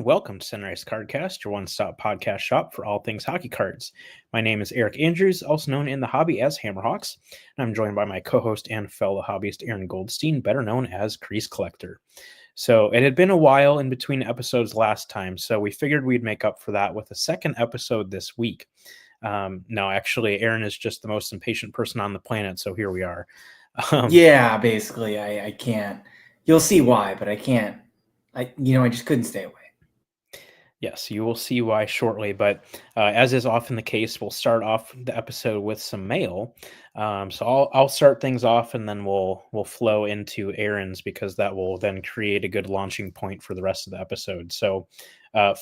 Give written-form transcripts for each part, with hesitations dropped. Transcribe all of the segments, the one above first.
welcome to Sunrise Cardcast, your one-stop podcast shop for all things hockey cards. My name is Eric Andrews, also known in the hobby as Hammerhawks, and I'm joined by my co-host and fellow hobbyist Aaron Goldstein, better known as Crease Collector. So it had been a while in between episodes last time, so we figured we'd make up for that with a second episode this week. No, actually, Aaron is just the most impatient person on the planet, so here we are. Yeah, basically, I can't. You'll see why, but I can't. I just couldn't stay away. Yes, you will see why shortly, but as is often the case, we'll start off the episode with some mail. So I'll start things off, and then we'll flow into Aaron's because that will then create a good launching point for the rest of the episode. So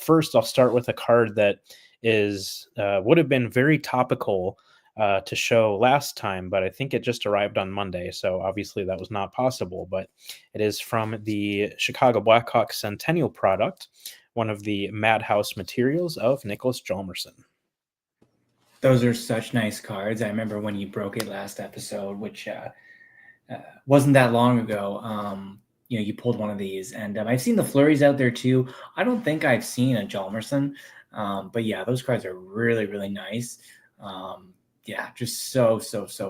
first, I'll start with a card that is would have been very topical to show last time, but I think it just arrived on Monday, so obviously that was not possible. But it is from the Chicago Blackhawks Centennial product, one of the Madhouse materials of Nicholas Hjalmarsson. Those are such nice cards. I remember when you broke it last episode, which wasn't that long ago. You pulled one of these, and I've seen the flurries out there too. I don't think I've seen a Hjalmarsson, but yeah, those cards are really, really nice. Yeah, just so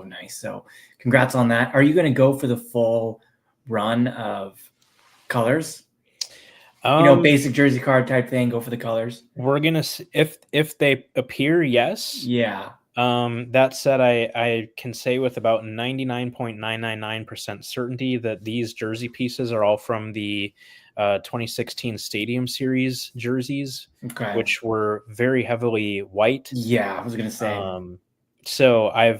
nice. So congrats on that. Are you going to go for the full run of colors? Basic jersey card type thing. Go for the colors. We're gonna if they appear, yes. Yeah. That said, I can say with about 99.999% certainty that these jersey pieces are all from the 2016 Stadium Series jerseys, okay, which were very heavily white. Yeah, I was gonna say. So I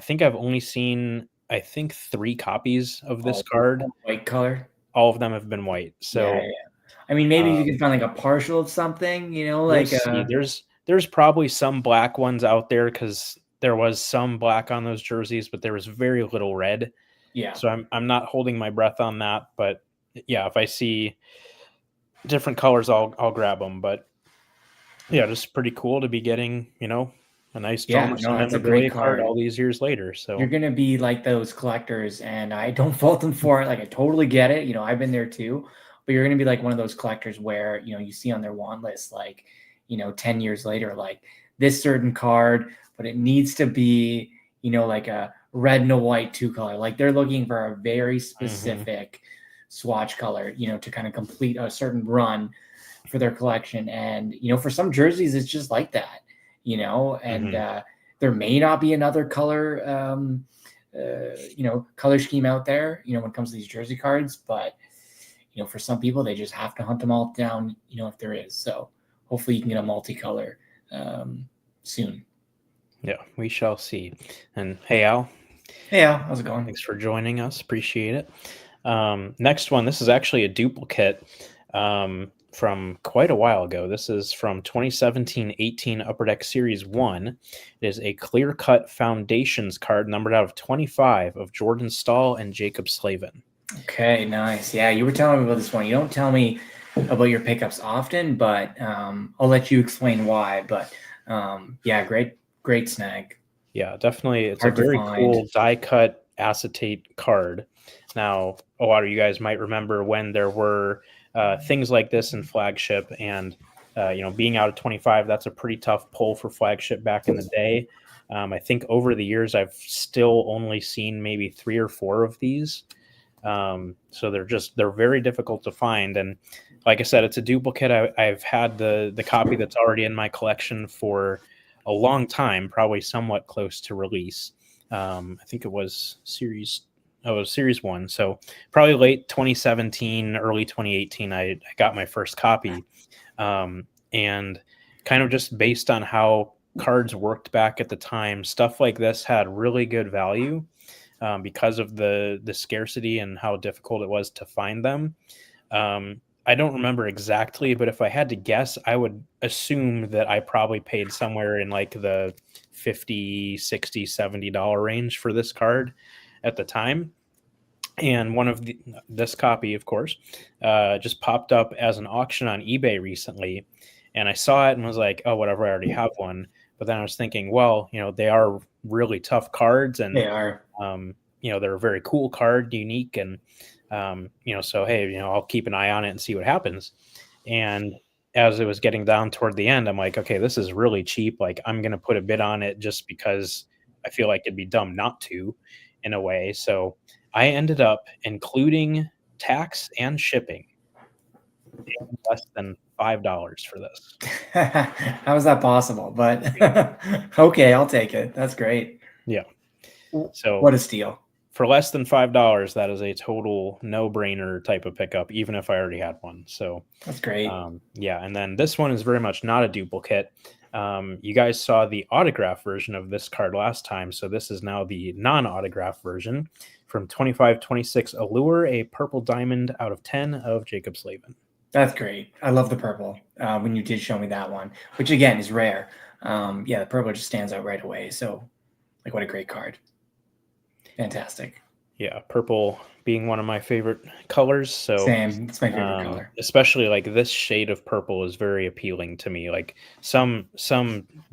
think I've only seen 3 copies of this card. White color. All of them have been white. So. Yeah. I mean, maybe you can find like a partial of something, like there's probably some black ones out there because there was some black on those jerseys, but there was very little red. Yeah. So I'm not holding my breath on that, but yeah, if I see different colors, I'll grab them. But yeah, just pretty cool to be getting, a nice that's a great card all these years later. So you're gonna be like those collectors, and I don't fault them for it. Like I totally get it. I've been there too. But you're going to be like one of those collectors where, you see on their want list, like, 10 years later, like this certain card, but it needs to be, like a red and a white 2-color. Like they're looking for a very specific swatch color, to kind of complete a certain run for their collection. And, for some jerseys, it's just like that, and there may not be another color, color scheme out there, when it comes to these jersey cards, but for some people, they just have to hunt them all down, if there is. So hopefully you can get a multicolor soon. Yeah, we shall see. And hey, Al. Hey, Al. How's it going? Thanks for joining us. Appreciate it. Next one. This is actually a duplicate from quite a while ago. This is from 2017-18 Upper Deck Series 1. It is a clear-cut Foundations card numbered out of 25 of Jordan Staal and Jacob Slavin. Okay, nice. Yeah, you were telling me about this one. You don't tell me about your pickups often, but I'll let you explain why. But yeah, great snag. Yeah, definitely. It's a very cool die-cut acetate card. Now, a lot of you guys might remember when there were things like this in Flagship, and being out of 25, that's a pretty tough pull for Flagship back in the day. I think over the years, I've still only seen maybe 3 or 4 of these. So they're very difficult to find. And like I said, it's a duplicate. I've had the copy that's already in my collection for a long time, probably somewhat close to release. I think it was Series 1. So probably late 2017, early 2018, I got my first copy. And kind of just based on how cards worked back at the time, stuff like this had really good value. Because of the scarcity and how difficult it was to find them. I don't remember exactly, but if I had to guess, I would assume that I probably paid somewhere in like the $50, $60, $70 range for this card at the time. And one of this copy, of course, just popped up as an auction on eBay recently. And I saw it and was like, oh, whatever, I already have one. But then I was thinking, well, they are really tough cards, and they are. They're a very cool card, unique, and so hey, I'll keep an eye on it and see what happens. And as it was getting down toward the end, I'm like, okay, this is really cheap. Like, I'm going to put a bid on it just because I feel like it'd be dumb not to, in a way. So I ended up including tax and shipping paying less than $5 for this. How is that possible? But okay, I'll take it. That's great. Yeah. So what a steal. For less than $5, that is a total no-brainer type of pickup, even if I already had one. So that's great. Yeah, and then this one is very much not a duplicate. You guys saw the autograph version of this card last time, so this is now the non-autograph version from 2526 Allure, a purple diamond out of 10 of Jacob Slavin. That's great. I love the purple when you did show me that one, which again is rare. Yeah, the purple just stands out right away. So, like, what a great card. Fantastic. Yeah, purple being one of my favorite colors. So same, it's my favorite color. Especially like this shade of purple is very appealing to me. Like some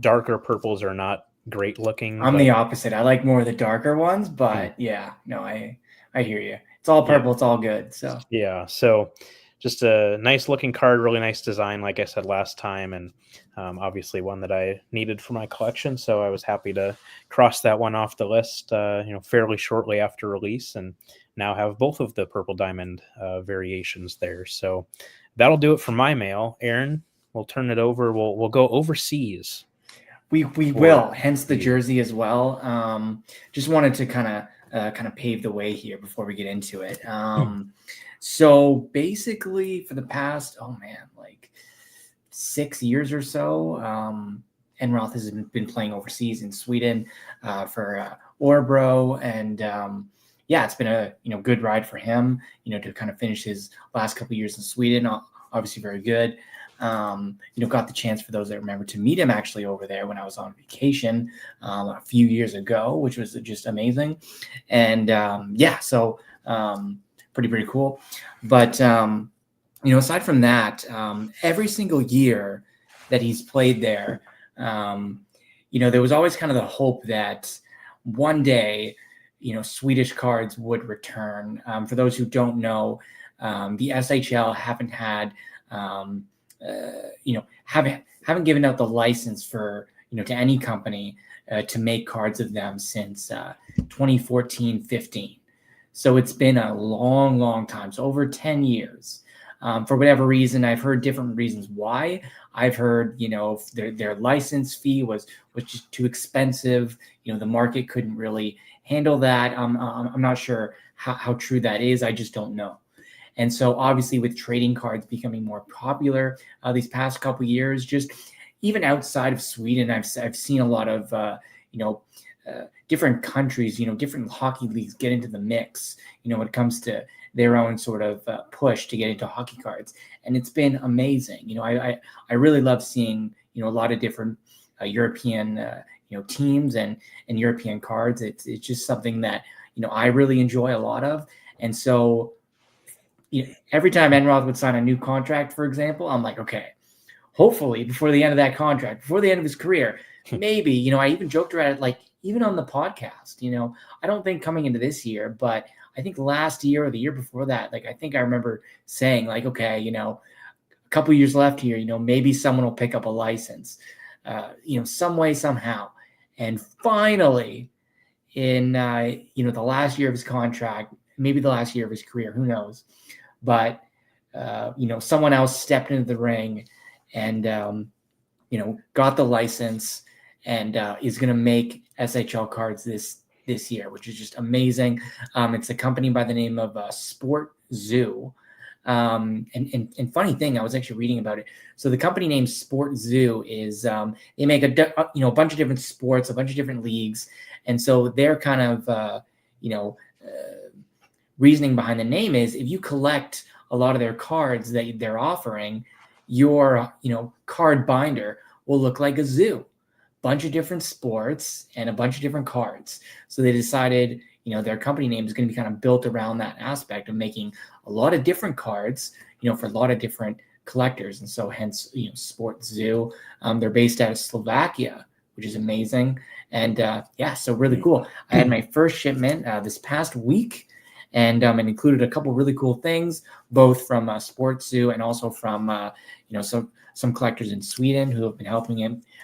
darker purples are not great looking. I'm the opposite. I like more of the darker ones, but yeah, no, I hear you. It's all purple. It's all good. So yeah, so just a nice looking card, really nice design, like I said last time, and obviously one that I needed for my collection. So I was happy to cross that one off the list, fairly shortly after release, and now have both of the purple diamond variations there. So that'll do it for my mail. Aaron, we'll turn it over. We'll go overseas. We will, hence the jersey as well. Just wanted to kind of pave the way here before we get into it. So basically for the past, like 6 years or so, Enroth has been playing overseas in Sweden for Örebro, and it's been a good ride for him, to kind of finish his last couple of years in Sweden. Obviously very good. Got the chance, for those that remember, to meet him actually over there when I was on vacation a few years ago, which was just amazing. And so pretty cool. But aside from that, every single year that he's played there, there was always kind of the hope that one day, Swedish cards would return. For those who don't know, the SHL haven't had haven't given out the license for to any company to make cards of them since 2014-15. So it's been a long time. So over 10 years. For whatever reason, I've heard different reasons why. I've heard their license fee was just too expensive. The market couldn't really handle that. I'm not sure how true that is. I just don't know. And so obviously with trading cards becoming more popular these past couple of years, just even outside of Sweden, I've seen a lot of, different countries, different hockey leagues get into the mix, when it comes to their own sort of push to get into hockey cards. And it's been amazing. I really love seeing, a lot of different European, teams and European cards. It's just something that, I really enjoy a lot of. And so, every time Enroth would sign a new contract, for example, I'm like, okay, hopefully before the end of that contract, before the end of his career, maybe, I even joked around it, like even on the podcast, I don't think coming into this year, but I think last year or the year before that, like, I think I remember saying like, okay, a couple of years left here, maybe someone will pick up a license, some way, somehow. And finally in, the last year of his contract, maybe the last year of his career, who knows? But, someone else stepped into the ring and, got the license and is going to make SHL cards this year, which is just amazing. It's a company by the name of Sport Zoo. And funny thing, I was actually reading about it. So the company name Sport Zoo is they make a bunch of different sports, a bunch of different leagues. And so they're kind of, reasoning behind the name is if you collect a lot of their cards that they're offering, your card binder will look like a zoo, bunch of different sports and a bunch of different cards. So they decided their company name is going to be kind of built around that aspect of making a lot of different cards for a lot of different collectors. And so hence Sport Zoo. They're based out of Slovakia, which is amazing. And so really cool. I had my first shipment this past week. and it included a couple really cool things, both from Sports Zoo and also from some collectors in Sweden who have been helping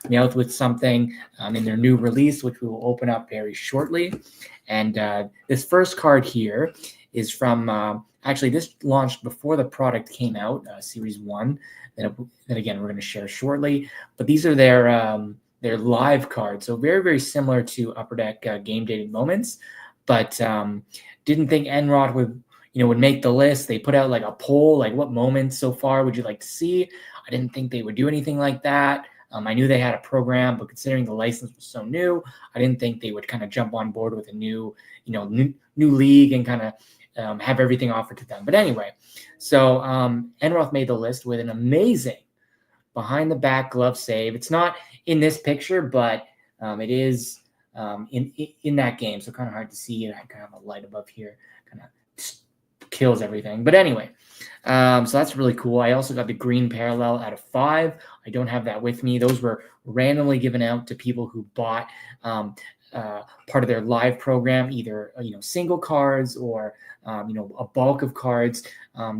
me out with something in their new release, which we will open up very shortly. And this first card here is from actually this launched before the product came out, Series 1. That again we're going to share shortly. But these are their live cards, so very, very similar to Upper Deck game dated moments, but didn't think Enroth would make the list. They put out like a poll, like what moments so far would you like to see? I didn't think they would do anything like that. I knew they had a program, but considering the license was so new, I didn't think they would kind of jump on board with a new league and kind of have everything offered to them. But anyway, so Enroth made the list with an amazing behind the back glove save. It's not in this picture, but it is in that game, so kind of hard to see. I kind of have a light above here, kind of kills everything. But anyway, so that's really cool. I also got the green parallel out of 5. I don't have that with me. Those were randomly given out to people who bought part of their live program, either single cards or a bulk of cards.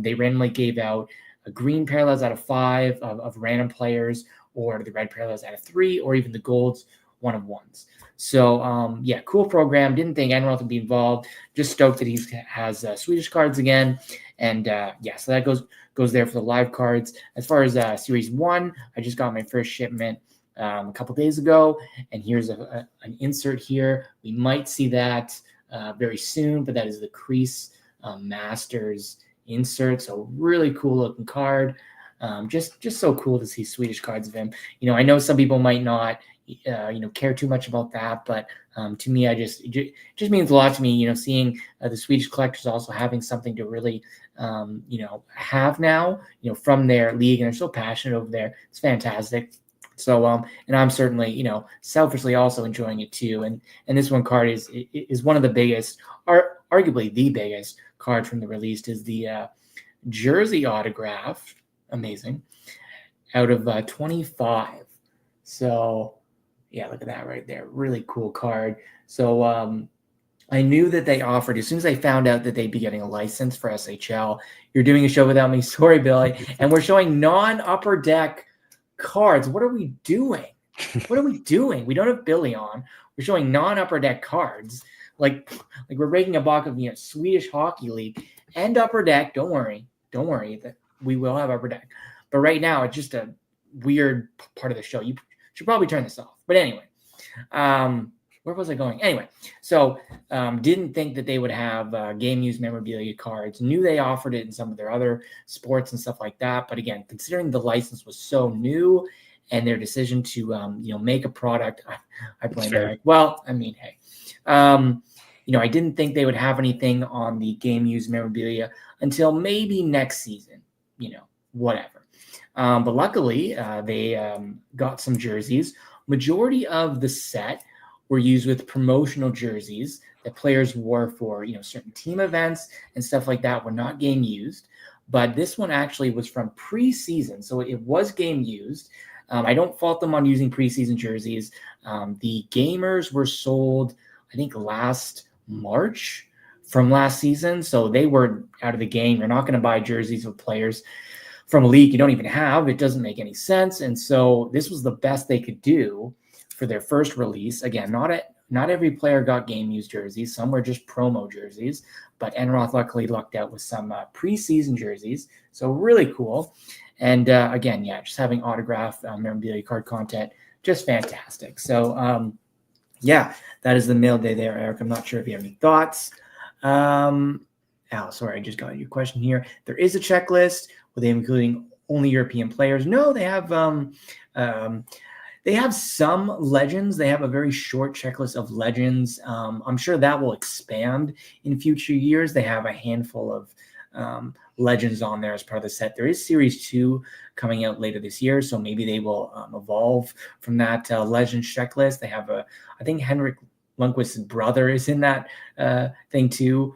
They randomly gave out a green parallels out of 5 of random players, or the red parallels out of 3, or even the golds 1 of 1s. So yeah, cool program. Didn't think Enroth would be involved. Just stoked that he has Swedish cards again. And yeah, so that goes there for the live cards. As far as Series 1, I just got my first shipment a couple days ago, and here's an insert here. We might see that very soon, but that is the Crease Masters insert. So really cool looking card. Just so cool to see Swedish cards of him. I know some people might not care too much about that, but to me, it just means a lot to me, seeing the Swedish collectors also having something to really have now, from their league, and they're so passionate over there. It's fantastic. So and I'm certainly selfishly also enjoying it too. And this one card is one of the biggest, arguably the biggest card from the release, is the jersey autograph. Amazing, out of 25. So yeah, look at that right there. Really cool card. So I knew that they offered, as soon as I found out that they'd be getting a license for SHL, you're doing a show without me. Sorry, Billy. And we're showing non-Upper Deck cards. What are we doing? What are we doing? We don't have Billy on. We're showing non-Upper Deck cards. Like we're breaking a block of Swedish Hockey League and Upper Deck. Don't worry. That we will have Upper Deck. But right now, it's just a weird part of the show. You should probably turn this off. But anyway, where was I going? Anyway, so didn't think that they would have game used memorabilia cards. Knew they offered it in some of their other sports and stuff like that. But again, considering the license was so new and their decision to make a product, I blame Eric. Well, I mean, hey, I didn't think they would have anything on the game used memorabilia until maybe next season. Whatever. But luckily, they got some jerseys. Majority of the set were used with promotional jerseys that players wore for certain team events and stuff like that. Were not game used, but this one actually was from preseason, so it was game used. I don't fault them on using preseason jerseys. The gamers were sold, I think, last March from last season, so they were out of the game. You're not going to buy jerseys of players from a league you don't even have. It doesn't make any sense. And so this was the best they could do for their first release. Again, not every player got game used jerseys. Some were just promo jerseys, but Enroth luckily lucked out with some preseason jerseys. So really cool. And again, yeah, just having autograph memorabilia card content, just fantastic. So yeah, that is the mail day there, Eric. I'm not sure if you have any thoughts. Al, sorry, I just got your question here. There is a checklist. Were they including only European players? No, they have some legends. They have a very short checklist of legends. I'm sure that will expand in future years. They have a handful of legends on there as part of the set. There is Series 2 coming out later this year, so maybe they will evolve from that legend checklist. They have I think Henrik Lundqvist's brother is in that thing too.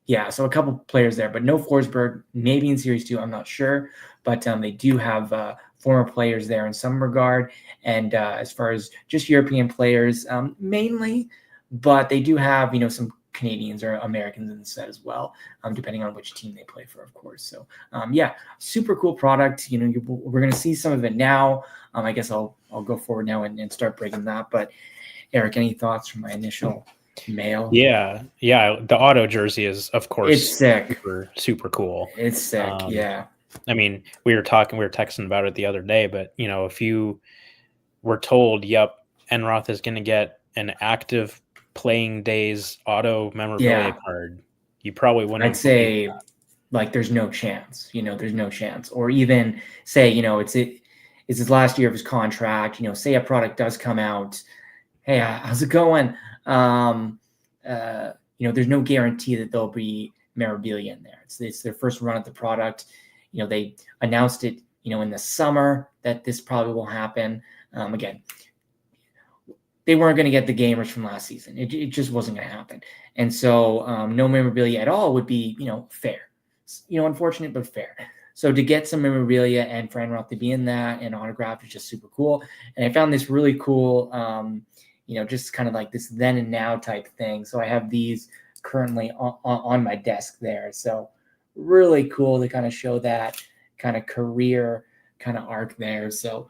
Yeah, so a couple players there, but no Forsberg, maybe in Series 2, I'm not sure. But they do have former players there in some regard. And as far as just European players, mainly, but they do have, some Canadians or Americans in the set as well, depending on which team they play for, of course. So yeah, super cool product. We're going to see some of it now. I guess I'll go forward now and start breaking that. But Eric, any thoughts from my initial mail? Yeah. The auto jersey is, of course, it's sick. Super cool. It's sick. Yeah. I mean, we were texting about it the other day, but if you were told, yep, Enroth is going to get an active playing days auto memorabilia card, you probably wouldn't. I'd say like there's no chance. There's no chance. Or even say, it's his last year of his contract. Say a product does come out. Hey, how's it going? There's no guarantee that there'll be memorabilia in there. It's their first run at the product. They announced it, in the summer that this probably will happen. Again, they weren't going to get the gamers from last season. It just wasn't going to happen. And so no memorabilia at all would be, fair. Unfortunate, but fair. So to get some memorabilia and for Enroth to be in that and autograph is just super cool. And I found this really cool, just kind of like this then and now type thing. So I have these currently on my desk there. So really cool to kind of show that kind of career kind of arc there. So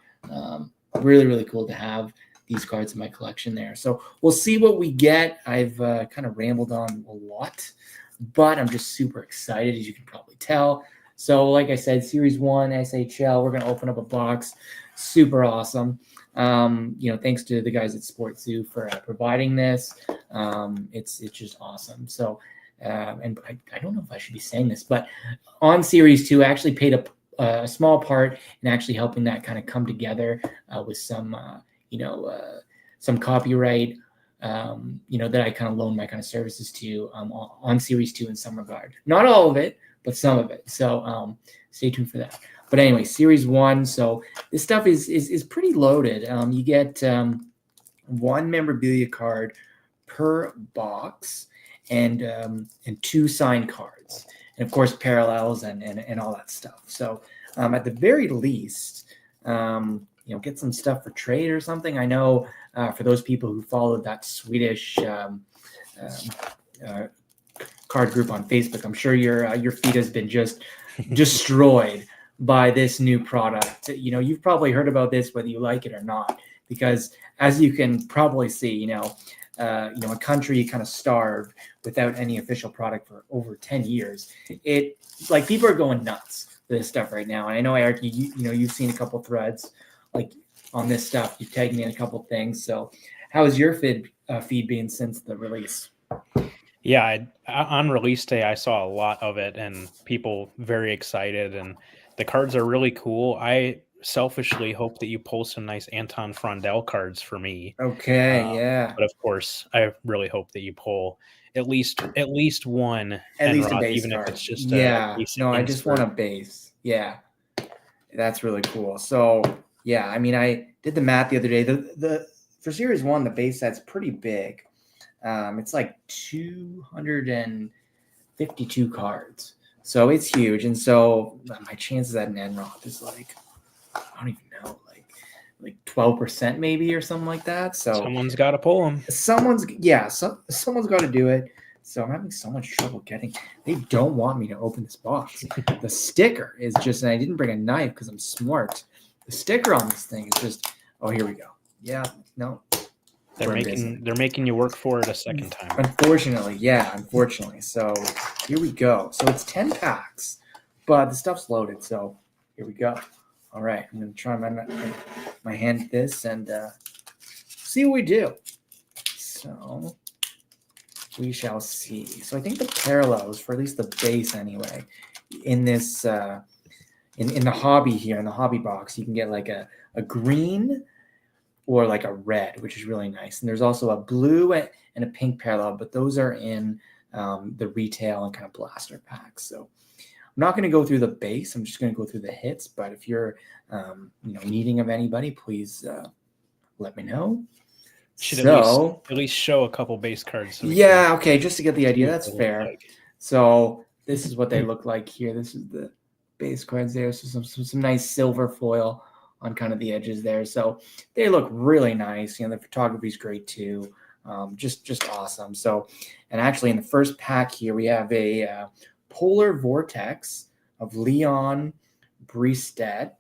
really, really cool to have these cards in my collection there. So we'll see what we get. I've kind of rambled on a lot, but I'm just super excited, as you can probably tell. So like I said, Series 1 SHL, we're going to open up a box. Super awesome. Thanks to the guys at Sports Zoo for providing this. It's just awesome. So, and I don't know if I should be saying this, but on Series 2, I actually paid a small part in actually helping that kind of come together with some, some copyright, that I kind of loaned my kind of services to on Series 2 in some regard. Not all of it, but some of it. So stay tuned for that. But anyway, Series 1. So this stuff is pretty loaded. You get one memorabilia card per box and 2 signed cards. And of course, parallels and all that stuff. So at the very least, get some stuff for trade or something. I know for those people who followed that Swedish card group on Facebook, I'm sure your feed has been just destroyed by this new product. You've probably heard about this, whether you like it or not, because as you can probably see, a country kind of starved without any official product for over 10 years. People are going nuts for this stuff right now. And I know, Eric, you've seen a couple threads like on this stuff. You've tagged me in a couple things. So how has your feed been since the release? Yeah, on release day, I saw a lot of it and people very excited, and the cards are really cool. I selfishly hope that you pull some nice Anton Frondell cards for me. Okay, yeah. But of course, I really hope that you pull at least one, at least a base even card. if it's just I just want a base. Yeah, that's really cool. So yeah, I mean, I did the math the other day. The for Series 1, the base set's pretty big. It's like 252 cards. So it's huge. And so my chances at an Enroth is like, I don't even know, like 12% maybe or something like that. So someone's got to pull them. Someone's got to do it. So I'm having so much trouble getting. They don't want me to open this box. The sticker is just, and I didn't bring a knife because I'm smart. The sticker on this thing is just. Oh, here we go. Yeah, no. They're making you work for it a second time. Unfortunately. So here we go. So it's 10 packs, but the stuff's loaded. So here we go. All right, I'm gonna try my hand at this and see what we do. So we shall see. So I think the parallels, for at least the base anyway, in this in the hobby here, in the hobby box, you can get like a green or like a red, which is really nice. And there's also a blue and a pink parallel, but those are in the retail and kind of blaster packs. So I'm not going to go through the base. I'm just going to go through the hits. But if you're needing of anybody, please let me know. Should at least show a couple base cards. So okay, just to get the idea. That's fair. So this is what they look like here. This is the base cards there. So some nice silver foil on kind of the edges there. So they look really nice. The photography is great too. Just awesome. So, and actually in the first pack here, we have a Polar Vortex of Leon Bristedt.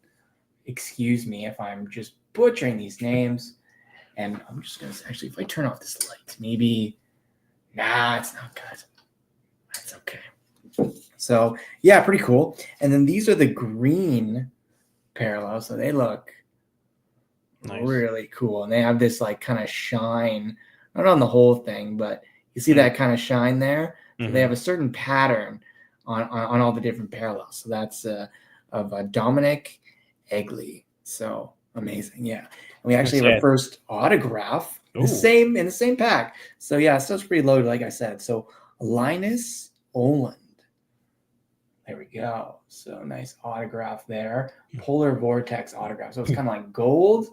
Excuse me if I'm just butchering these names. And I'm just going to actually, if I turn off this light, maybe, nah, it's not good. That's okay. So yeah, pretty cool. And then these are the green parallels. So they look really cool. And they have this like kind of shine, not on the whole thing, but you see that kind of shine there. So they have a certain pattern on all the different parallels. So that's of Dominic Egley. So amazing. Yeah. And we actually have our first autograph in the same pack. So yeah, stuff's pretty loaded, like I said. So Linus Oland. There we go. So nice autograph there. Polar Vortex autograph. So it's kind of like gold.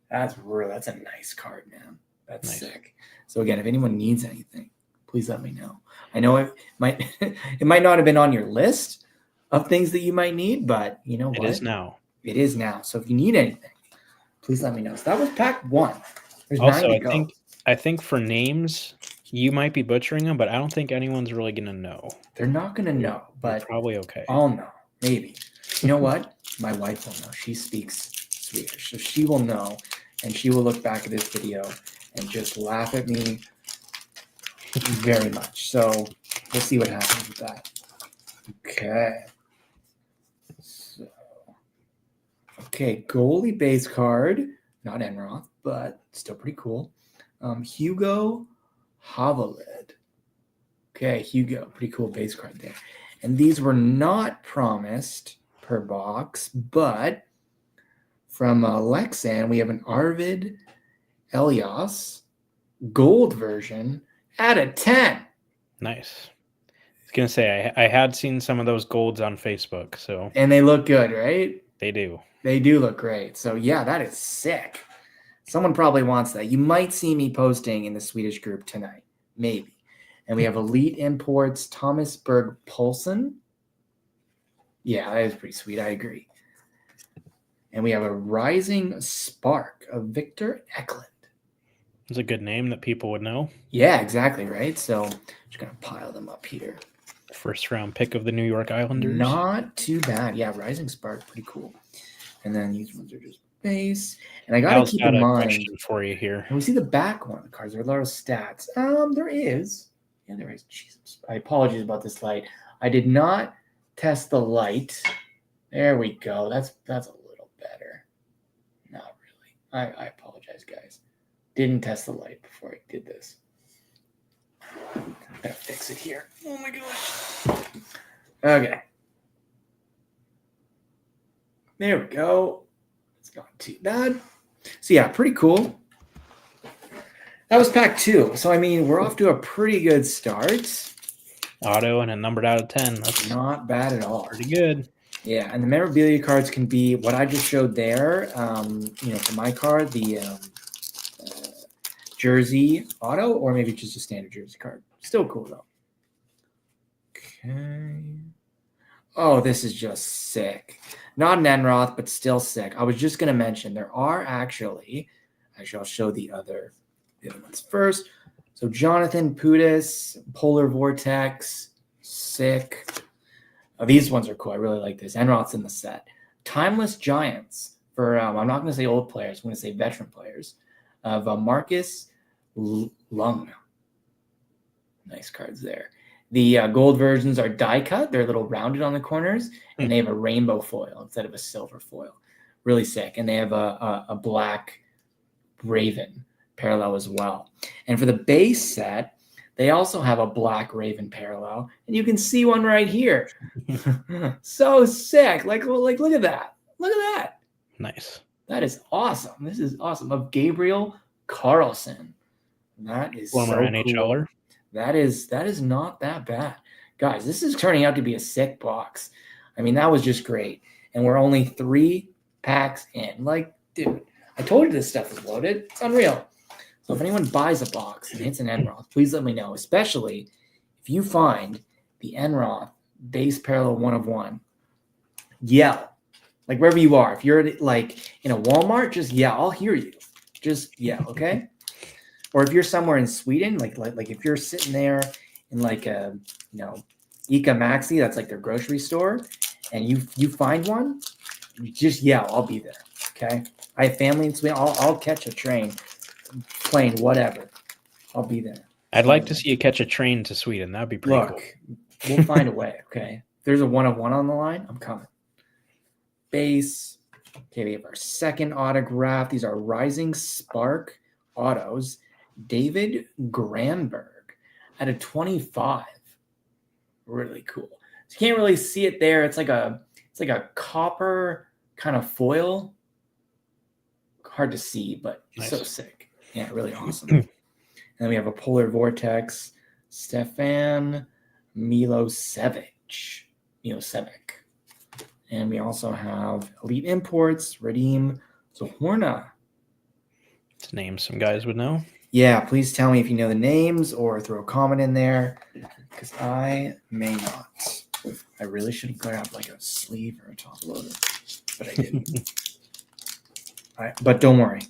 That's a nice card, man. That's sick. So again, if anyone needs anything, please let me know. I know it might not have been on your list of things that you might need, but you know what? It is now. It is now. So if you need anything, please let me know. So that was pack 1. There's also, 9 to go. I think for names, you might be butchering them, but I don't think anyone's really gonna know. They're not gonna know, but you're probably okay. I'll know, maybe. You know what? My wife will know. She speaks Swedish, so she will know, and she will look back at this video and just laugh at me very much. So we'll see what happens with that. Okay. So, okay, goalie base card, not Enroth, but still pretty cool. Hugo Havelid. Okay, Hugo, pretty cool base card there. And these were not promised per box, but from Lexan, we have an Arvid Elias gold version at a 10. Nice. I was going to say, I had seen some of those golds on Facebook. So, and they look good, right? They do. They do look great. So, yeah, that is sick. Someone probably wants that. You might see me posting in the Swedish group tonight. Maybe. And we have Elite Imports, Thomas Berg Poulsen. Yeah, that is pretty sweet. I agree. And we have a Rising Spark of Victor Eklund. It's a good name that people would know. Yeah, exactly, right? So I'm just going to pile them up here. First round pick of the New York Islanders. Not too bad. Yeah, Rising Spark, pretty cool. And then these ones are just base. And I got to keep in mind. Question for you here. And we see the back one of the cards. There are a lot of stats. There is. Yeah, there is. Jesus. I apologize about this light. I did not test the light. There we go. That's a little better. Not really. I apologize, guys. Didn't test the light before I did this. I'm gonna fix it here. Oh my gosh. Okay. There we go. It's not too bad. So yeah, pretty cool. That was pack 2. So I mean, we're off to a pretty good start. Auto and a numbered out of 10. That's not bad at all. Pretty good. Yeah, and the memorabilia cards can be what I just showed there. For my card, the jersey auto, or maybe just a standard jersey card. Still cool though. Okay. Oh, this is just sick. Not an Enroth, but still sick. I was just going to mention there are actually I'll show the other ones first. So Jonathan Putis, Polar Vortex, sick. Oh, these ones are cool. I really like this. Enroth's in the set. Timeless Giants for, I'm not going to say old players. I'm going to say veteran players. Of Marcus Lung. Nice cards there. The gold versions are die cut. They're a little rounded on the corners, and they have a rainbow foil instead of a silver foil. Really sick. And they have a black Raven parallel as well. And for the base set, they also have a black Raven parallel, and you can see one right here. So sick. Like look at that. Look at that. Nice. That is awesome. This is awesome. Of Gabriel Carlson. That is former so NHLer. Cool. That is not that bad. Guys, this is turning out to be a sick box. I mean, that was just great. And we're only 3 packs in. Like, dude, I told you this stuff is loaded. It's unreal. So if anyone buys a box and hits an Enroth, please let me know, especially if you find the Enroth base parallel 1 of 1. Yell. Like wherever you are. If you're like in a Walmart, just yell. I'll hear you. Just yell, okay? or if you're somewhere in Sweden, like if you're sitting there in like a, Ica Maxi, that's like their grocery store, and you find one, you just yell, I'll be there. Okay. I have family in Sweden. I'll catch a train, plane, whatever. I'll be there. I'd like to see you catch a train to Sweden. That'd be pretty cool. We'll find a way. Okay. If there's a 1 of 1 on the line, I'm coming. Base. Okay, we have our second autograph. These are Rising Spark autos. David Granberg at a 25. Really cool. So you can't really see it there. It's like a copper kind of foil. Hard to see, but nice. So sick. Yeah, really awesome. And then we have a Polar Vortex, Stefan Milosevic. And we also have Elite Imports, Redeem Zohorna. It's names some guys would know. Yeah, please tell me if you know the names or throw a comment in there, because I may not. I really should have grabbed like a sleeve or a top loader, but I didn't. All right, but don't worry.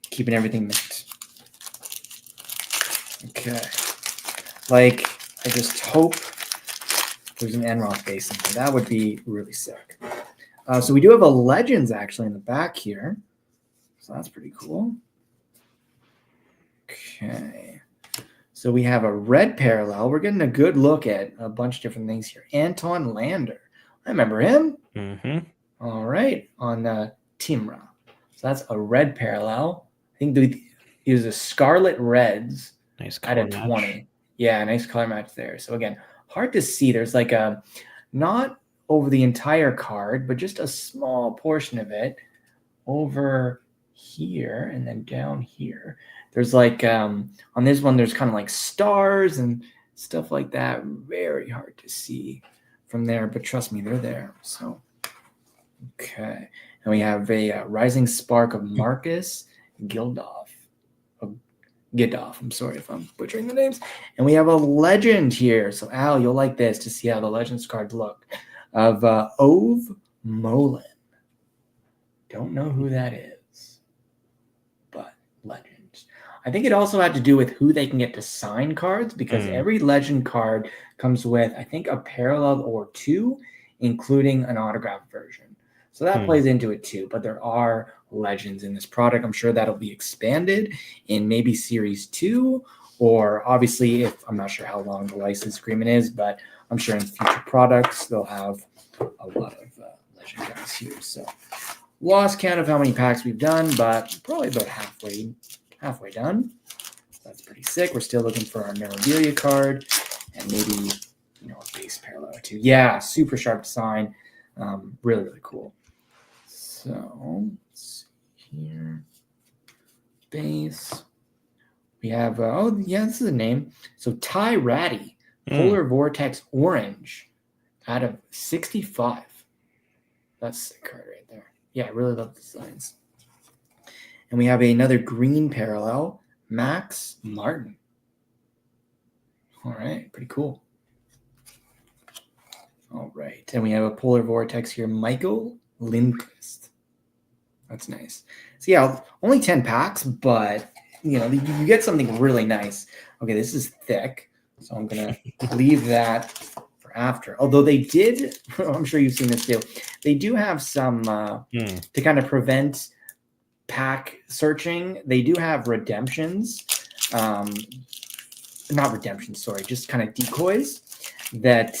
Keeping everything mixed. Okay. Like, I just hope there's an Enroth base in there. That would be really sick. So we do have a Legends actually in the back here. So that's pretty cool. Okay. So we have a red parallel. We're getting a good look at a bunch of different things here. Anton Lander. I remember him. Mm-hmm. All right. On Timra. So that's a red parallel. I think he was a Scarlet Reds. Nice color at a 20. Match. Yeah, nice color match there. So again, hard to see. There's like a, not over the entire card, but just a small portion of it over here and then down here. There's like, on this one, there's kind of like stars and stuff like that. Very hard to see from there, but trust me, they're there. So, okay. And we have a Rising Spark of Marcus Gildoff. I'm sorry if I'm butchering the names. And we have a legend here. So, Al, you'll like this to see how the Legends cards look. Of Ove Molin. Don't know who that is, but Legends. I think it also had to do with who they can get to sign cards, because every Legend card comes with, I think, a parallel or two, including an autograph version. So that plays into it too. But there are Legends in this product. I'm sure that'll be expanded in maybe Series 2, or obviously, if I'm not sure how long the license agreement is, but I'm sure in future products they'll have a lot of Legend guys here. So lost count of how many packs we've done, but probably about halfway done. That's pretty sick. We're still looking for our memorabilia card and maybe a base parallel or two. Yeah, super sharp design. Really, really cool. So let's see here. Base. We have, this is a name. So Ty Ratty, Polar Vortex Orange out of 65. That's a card right there. Yeah, I really love the designs. And we have another green parallel, Max Martin. All right, pretty cool. All right, and we have a Polar Vortex here, Michael Lindquist. That's nice. So yeah, only 10 packs, but you get something really nice. Okay, this is thick, so I'm gonna leave that for after. Although they did, I'm sure you've seen this too. They do have some to kind of prevent pack searching. They do have redemptions, not redemptions. Sorry, just kind of decoys that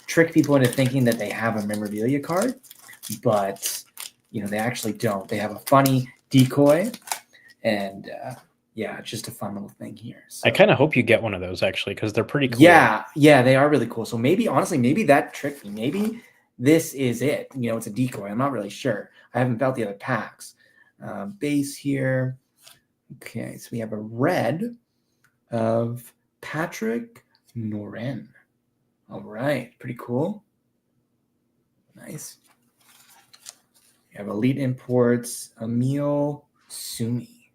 trick people into thinking that they have a memorabilia card, but they actually don't. They have a funny decoy, and it's just a fun little thing here. So, I kind of hope you get one of those actually, because they're pretty cool. Yeah, they are really cool. So maybe that tricked me. Maybe this is it. It's a decoy. I'm not really sure. I haven't felt the other packs. Base here. Okay, so we have a red of Patrick Noren. All right, pretty cool. Nice. We have Elite Imports, Emil Sumi.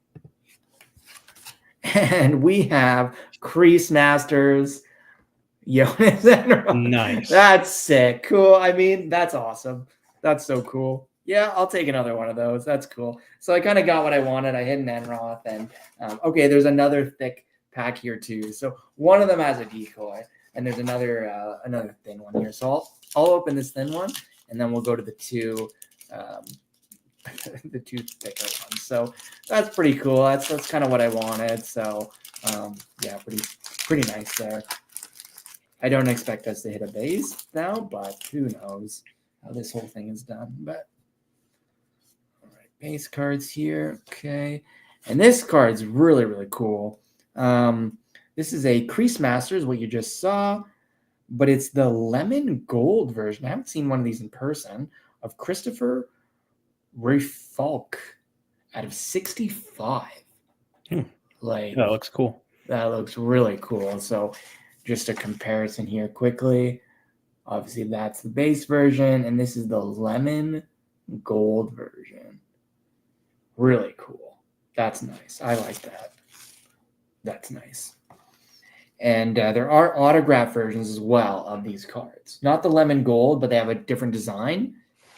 And we have Crease Masters, Jonas Enroth. Nice. That's sick. Cool. I mean, that's awesome. That's so cool. Yeah, I'll take another one of those. That's cool. So I kind of got what I wanted. I hit an Enroth, and okay, there's another thick pack here too. So one of them has a decoy, and there's another thin one here. So I'll open this thin one, and then we'll go to the two the two thicker ones. So that's pretty cool. That's kind of what I wanted. So yeah, pretty nice there. I don't expect us to hit a base now, but who knows how this whole thing is done. But all right, base cards here. Okay. And this card's really, really cool. This is a Crease Masters, what you just saw, but it's the lemon gold version. I haven't seen one of these in person, of Christopher Refalk out of 65. Like, that looks cool. That looks really cool. So just a comparison here quickly. Obviously, that's the base version, and this is the lemon gold version. Really cool. That's nice. I like that. That's nice. And there are autograph versions as well of these cards. Not the lemon gold, but they have a different design,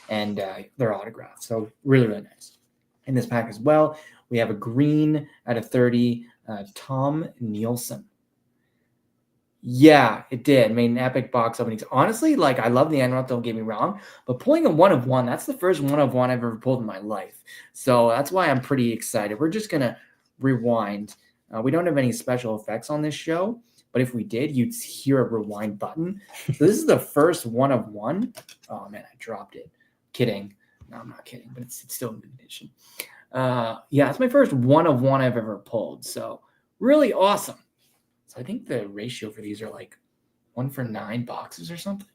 and they're autographed. So really, really nice. In this pack as well, we have a green out of 30, Tom Nielsen. Yeah, it did. Made an epic box openings. Honestly, like, I love the Enroth, don't get me wrong, but pulling a 1 of 1, that's the first 1 of 1 I've ever pulled in my life. So that's why I'm pretty excited. We're just going to rewind. We don't have any special effects on this show, but if we did, you'd hear a rewind button. So this is the first 1 of 1. Oh, man, I dropped it. Kidding. No, I'm not kidding, but it's still in good condition. Yeah, it's my first 1 of 1 I've ever pulled. So really awesome. So I think the ratio for these are like 1 for 9 boxes or something.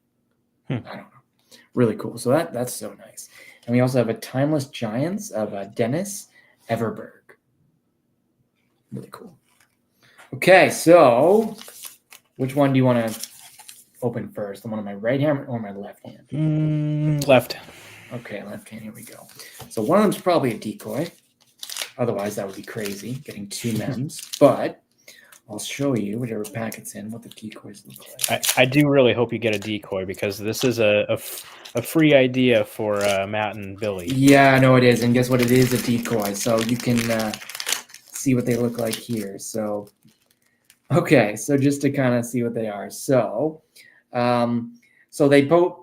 I don't know. Really cool. So that's so nice. And we also have a Timeless Giants of Dennis Everberg. Really cool. Okay, so which one do you want to open first? The one on my right hand or my left hand? Left. Okay, left hand. Here we go. So one of them's probably a decoy. Otherwise, that would be crazy, getting 2 mems. But I'll show you whatever pack it's in, what the decoys look like. I do really hope you get a decoy, because this is a free idea for Matt and Billy. Yeah, I know it is. And guess what? It is a decoy. So you can see what they look like here. So, okay. So just to kind of see what they are. So, so they both,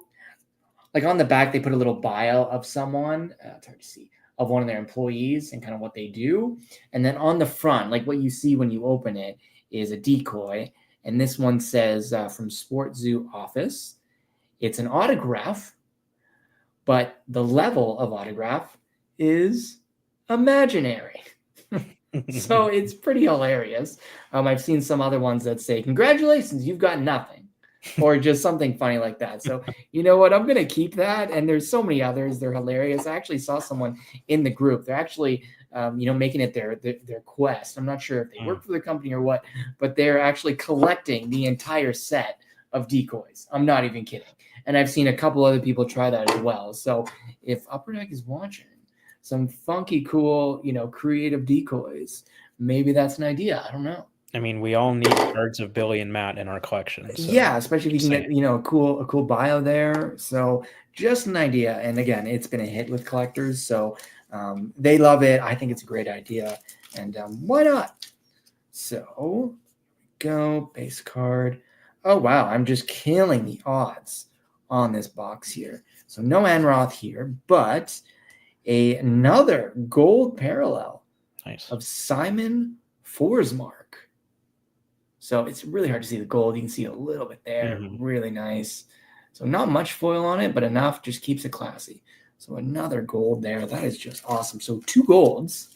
like on the back, they put a little bio of someone. It's hard to see. Of one of their employees and kind of what they do. And then on the front, like what you see when you open it, is a decoy. And this one says from Sport Zoo Office. It's an autograph, but the level of autograph is imaginary. So it's pretty hilarious. I've seen some other ones that say, "Congratulations, you've got nothing." Or just something funny like that. So you know what? I'm going to keep that. And there's so many others. They're hilarious. I actually saw someone in the group. They're actually, making it their quest. I'm not sure if they work for the company or what, but they're actually collecting the entire set of decoys. I'm not even kidding. And I've seen a couple other people try that as well. So if Upper Deck is watching some funky, cool, creative decoys, maybe that's an idea. I don't know. I mean, we all need cards of Billy and Matt in our collection. So yeah, especially if you can get, a cool bio there. So just an idea. And again, it's been a hit with collectors. So they love it. I think it's a great idea. And why not? So go base card. Oh, wow. I'm just killing the odds on this box here. So no Enroth here, but another gold parallel of Simon Forsmark. So it's really hard to see the gold. You can see a little bit there. Really nice. So not much foil on it, but enough. Just keeps it classy. So another gold there. That is just awesome. So 2 golds,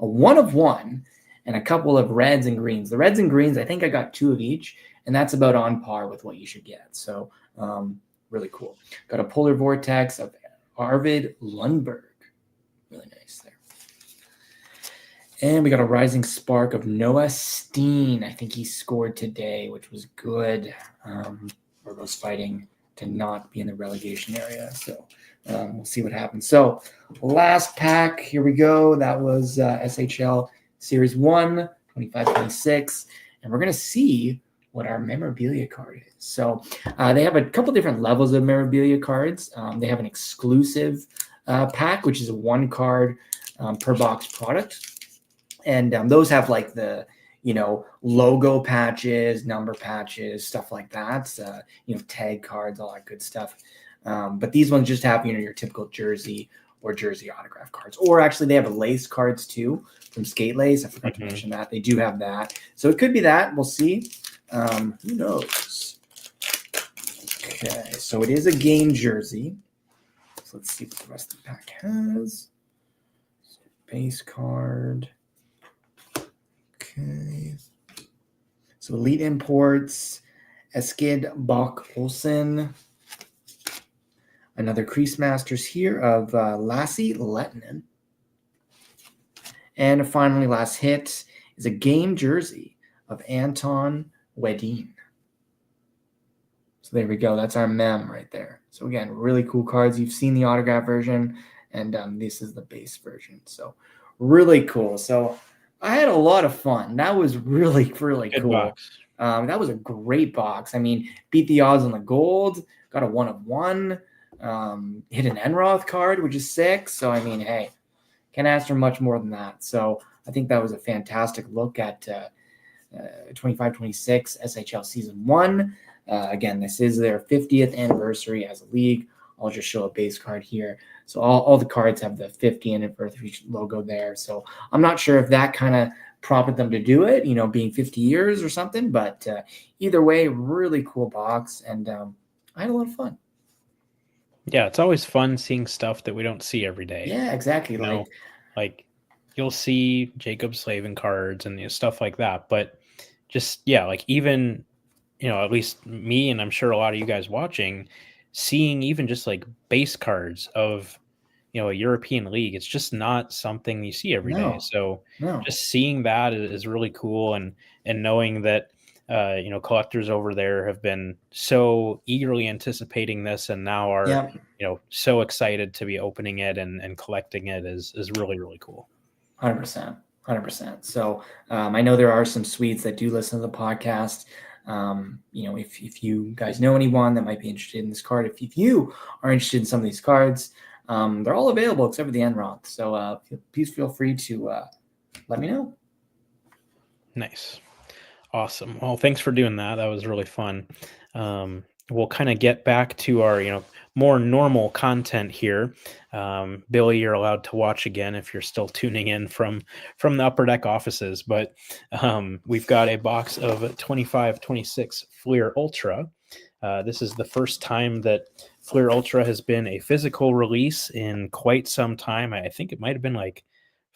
a 1 of 1, and a couple of reds and greens. The reds and greens, I think I got 2 of each, and that's about on par with what you should get. So really cool. Got a Polar Vortex of Arvid Lundberg. Really nice there. And we got a Rising Spark of Noah Steen. I think he scored today, which was good. Virgo's fighting to not be in the relegation area. So we'll see what happens. So last pack, here we go. That was SHL Series 1, 25-26. And we're going to see what our memorabilia card is. So they have a couple different levels of memorabilia cards. They have an exclusive pack, which is a 1 card per box product. And those have like the, logo patches, number patches, stuff like that, tag cards, all that good stuff. But these ones just have, your typical jersey or jersey autograph cards. Or actually, they have lace cards too from Skate Lace. I forgot to mention that. They do have that. So it could be that. We'll see. Who knows? Okay, so it is a game jersey. So let's see what the rest of the pack has. Base card. Okay. So Elite Imports, Eskid Bach Olsen. Another Crease Masters here of Lassie Lettinen. And finally, last hit is a game jersey of Anton Wedin. So there we go. That's our mem right there. So again, really cool cards. You've seen the autograph version, and this is the base version. So really cool. So I had a lot of fun. That was really, really Good cool. Box. That was a great box. I mean, beat the odds on the gold. Got a 1 of 1. Hit an Enroth card, which is 6. So, I mean, hey, can't ask for much more than that. So I think that was a fantastic look at 25-26 SHL Season 1. Again, this is their 50th anniversary as a league. I'll just show a base card here. So all the cards have the 50th anniversary logo there. So I'm not sure if that kind of prompted them to do it, being 50 years or something. But either way, really cool box. And I had a lot of fun. Yeah, it's always fun seeing stuff that we don't see every day. Yeah, exactly. Like you'll see Jacob Slavin cards and stuff like that. But just, yeah, like even, at least me and I'm sure a lot of you guys watching, seeing even just like base cards of, a European league, it's just not something you see every day. So just seeing that is really cool. And knowing that, collectors over there have been so eagerly anticipating this and now are, so excited to be opening it and collecting it is really, really cool. 100%. 100%. So I know there are some Swedes that do listen to the podcast. If you guys know anyone that might be interested in this card, if you are interested in some of these cards, they're all available except for the Enroth. So please feel free to let me know. Nice. Awesome. Well, thanks for doing that. That was really fun. We'll kind of get back to our, more normal content here. Billy, you're allowed to watch again if you're still tuning in from the Upper Deck offices. But we've got a box of 25-26 Fleer Ultra. This is the first time that Fleer Ultra has been a physical release in quite some time. I think it might have been like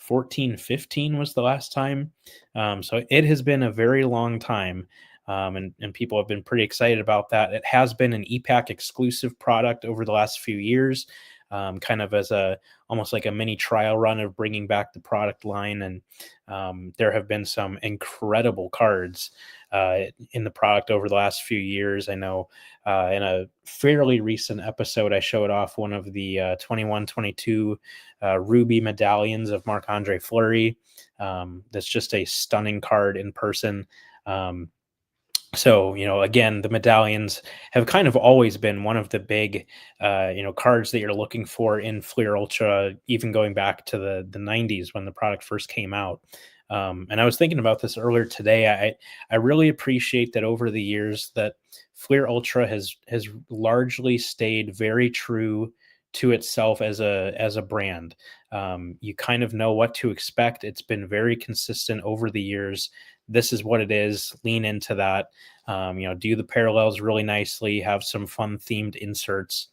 14-15 was the last time. So it has been a very long time. And people have been pretty excited about that. It has been an EPAC exclusive product over the last few years, kind of as almost like a mini trial run of bringing back the product line. And there have been some incredible cards in the product over the last few years. I know in a fairly recent episode, I showed off one of the 21-22 Ruby medallions of Marc-Andre Fleury. That's just a stunning card in person. So, again, the medallions have kind of always been one of the big, cards that you're looking for in Fleer Ultra, even going back to the 90s when the product first came out. And I was thinking about this earlier today. I really appreciate that over the years that Fleer Ultra has largely stayed very true to itself as a brand. You kind of know what to expect. It's been very consistent over the years. This is what it is. Lean into that. Do the parallels really nicely. Have some fun themed inserts.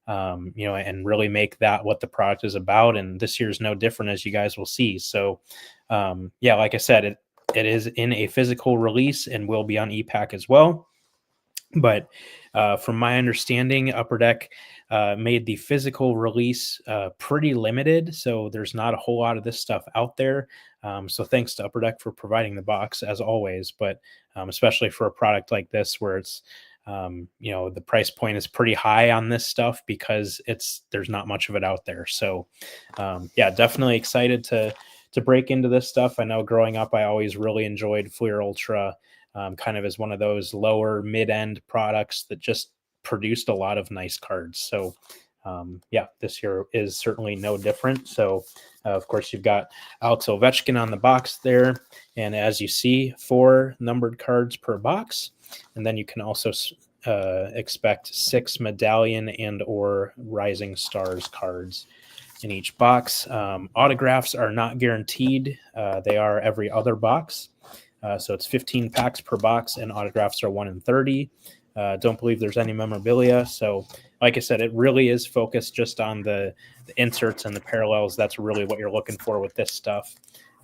And really make that what the product is about. And this year's no different, as you guys will see. So, like I said, it is in a physical release and will be on EPAC as well. But from my understanding, Upper Deck made the physical release pretty limited, so there's not a whole lot of this stuff out there. So thanks to Upper Deck for providing the box as always, but especially for a product like this where it's the price point is pretty high on this stuff because there's not much of it out there. So definitely excited to break into this stuff. I know growing up, I always really enjoyed Fleer Ultra. Kind of as one of those lower mid-end products that just produced a lot of nice cards. So this year is certainly no different. So, of course, you've got Alex Ovechkin on the box there. And as you see, 4 numbered cards per box. And then you can also expect 6 medallion and or rising stars cards in each box. Autographs are not guaranteed. They are every other box. So it's 15 packs per box, and autographs are 1 in 30. Don't believe there's any memorabilia. So, like I said, it really is focused just on the inserts and the parallels. That's really what you're looking for with this stuff.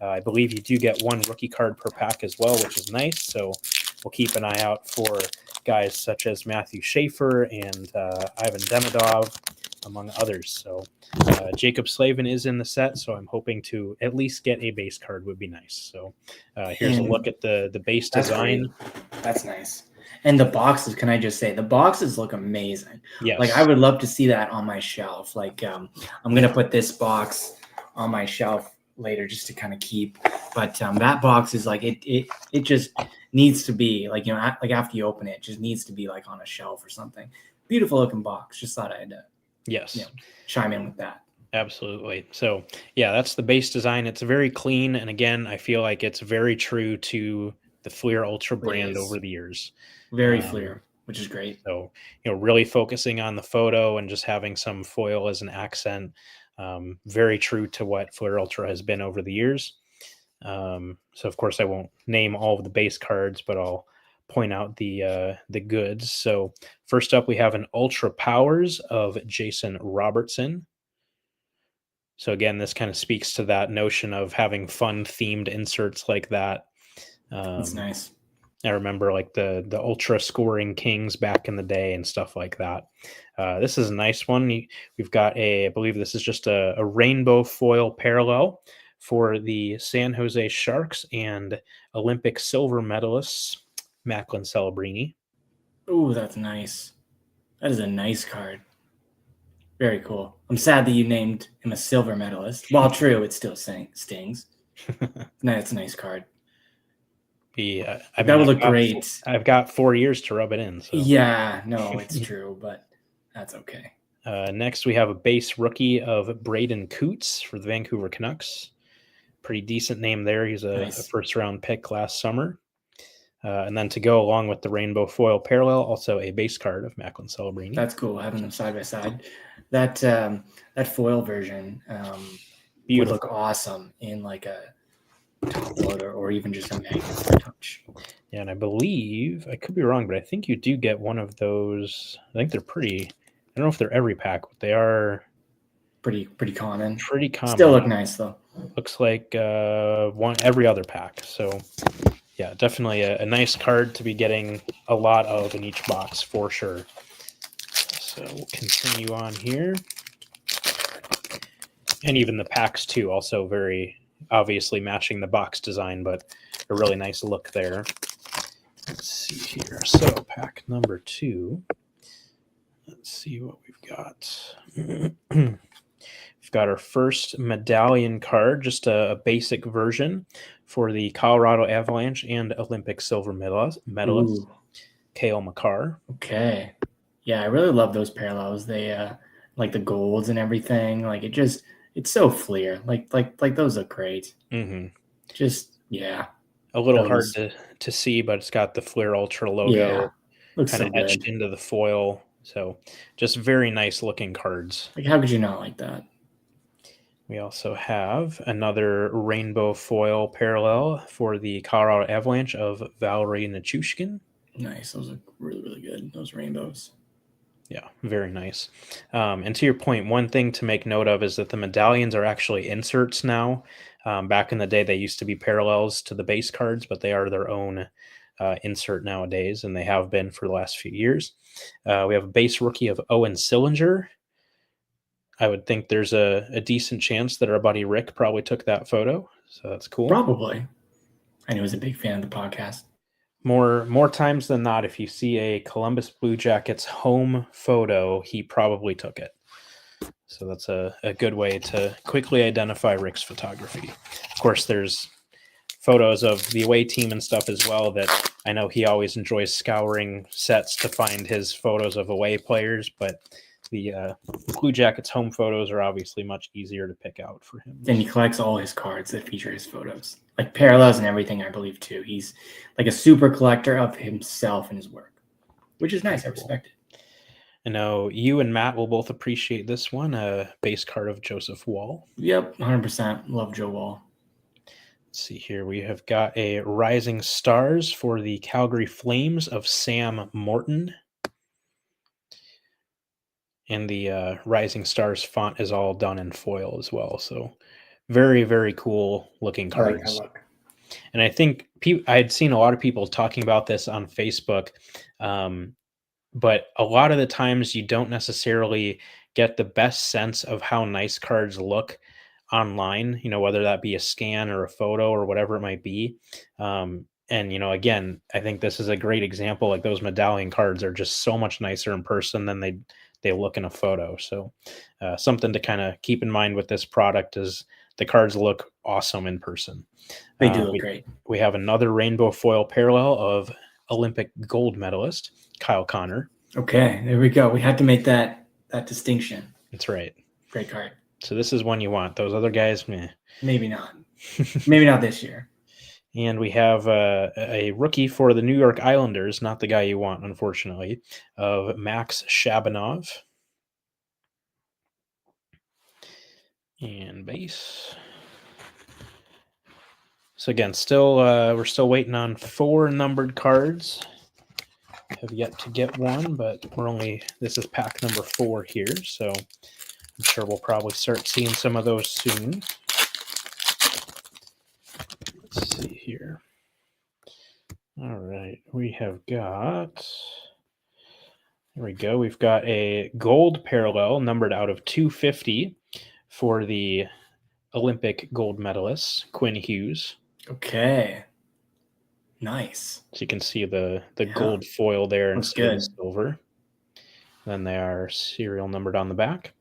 I believe you do get 1 rookie card per pack as well, which is nice. So we'll keep an eye out for guys such as Matthew Schaefer and Ivan Demidov, among others. So Jacob Slavin is in the set, so I'm hoping to at least get a base card would be nice. So here's a look at the base design. That's nice. And the boxes, can I just say, the boxes look amazing. Yes. Like, I would love to see that on my shelf. Like, I'm going to put this box on my shelf later just to kind of keep. But that box is like, it just needs to be, like, like after you open it, it just needs to be like on a shelf or something. Beautiful looking box. Just thought I had to chime in with that. Absolutely. So, yeah, that's the base design. It's very clean. And again, I feel like it's very true to the Fleer Ultra brand over the years. Very Fleer, which is great. So, really focusing on the photo and just having some foil as an accent. Very true to what Fleer Ultra has been over the years. So, of course, I won't name all of the base cards, but I'll point out the goods. So, first up, we have an Ultra Powers of Jason Robertson. So, again, this kind of speaks to that notion of having fun themed inserts like that. That's nice. I remember like the ultra scoring kings back in the day and stuff like that. This is a nice one. We've got I believe this is just a rainbow foil parallel for the San Jose Sharks and Olympic silver medalists, Macklin Celebrini. Oh, that's nice. That is a nice card. Very cool. I'm sad that you named him a silver medalist. While true, it still stings. No, it's a nice card. That would look great. I've got 4 years to rub it in. So. Yeah, no, it's true, but that's okay. Next, we have a base rookie of Braden Coots for the Vancouver Canucks. Pretty decent name there. He's a first-round pick last summer. And then to go along with the rainbow foil parallel, also a base card of Macklin Celebrini. That's cool, having them side by side. That foil version would look awesome in like a top loader or even just a magnet touch. Yeah, and I believe, I could be wrong, but I think you do get one of those. I think they're pretty, I don't know if they're every pack, but they are pretty common. Pretty common. Still look nice though. Looks like one every other pack. So yeah, definitely a nice card to be getting a lot of in each box for sure. So we'll continue on here. And even the packs too, also very obviously matching the box design, but a really nice look there. Let's see here. So pack number 2. Let's see what we've got. We've got our first medallion card, just a basic version for the Colorado Avalanche and Olympic silver medalist, Cale Makar. Okay. Yeah, I really love those parallels. They like the golds and everything. Like it's so Fleer. Like those look great. Mm-hmm. Just a little hard to see, but it's got the Fleer Ultra logo kind of etched into the foil. So just very nice looking cards. Like, how could you not like that? We also have another rainbow foil parallel for the Colorado Avalanche of Valery Nichushkin. Nice. Those look really, really good. Those rainbows. Yeah, very nice. And to your point, one thing to make note of is that the medallions are actually inserts now. Back in the day, they used to be parallels to the base cards, but they are their own insert nowadays, and they have been for the last few years. We have a base rookie of Owen Sillinger. I would think there's a decent chance that our buddy Rick probably took that photo, so that's cool. Probably. I know he's a big fan of the podcast. More times than not, if you see a Columbus Blue Jackets home photo, he probably took it. So that's a good way to quickly identify Rick's photography. Of course, there's photos of the away team and stuff as well that I know he always enjoys scouring sets to find his photos of away players, but the Blue Jackets home photos are obviously much easier to pick out for him. And he collects all his cards that feature his photos, like parallels and everything, I believe, too. He's like a super collector of himself and his work, which is nice. I respect it. I know you and Matt will both appreciate this one, a base card of Joseph Wall. Yep, 100%. Love Joe Wall. Let's see here. We have got a Rising Stars for the Calgary Flames of Sam Morton. And the Rising Stars font is all done in foil as well. So very, very cool looking cards. I like that look. And I think I'd seen a lot of people talking about this on Facebook. But a lot of the times you don't necessarily get the best sense of how nice cards look online, whether that be a scan or a photo or whatever it might be. And, again, I think this is a great example. Like those medallion cards are just so much nicer in person than they look in a photo. So something to kind of keep in mind with this product is the cards look awesome in person. They do look great. We have another rainbow foil parallel of Olympic gold medalist Kyle Connor. Okay, there we go. We had to make that distinction. That's right. Great card. So this is one you want. Those other guys, meh. Maybe not. Maybe not this year. And we have a rookie for the New York Islanders, not the guy you want, unfortunately, of Max Shabanov. And base. So again, we're still waiting on 4 numbered cards. Have yet to get one, but this is pack number 4 here, so I'm sure we'll probably start seeing some of those soon. Let's see here. All right, we have got, there we go. We've got a gold parallel numbered out of 250 for the Olympic gold medalist, Quinn Hughes. Okay. Nice. So you can see the gold foil there instead of the silver. Then they are serial numbered on the back.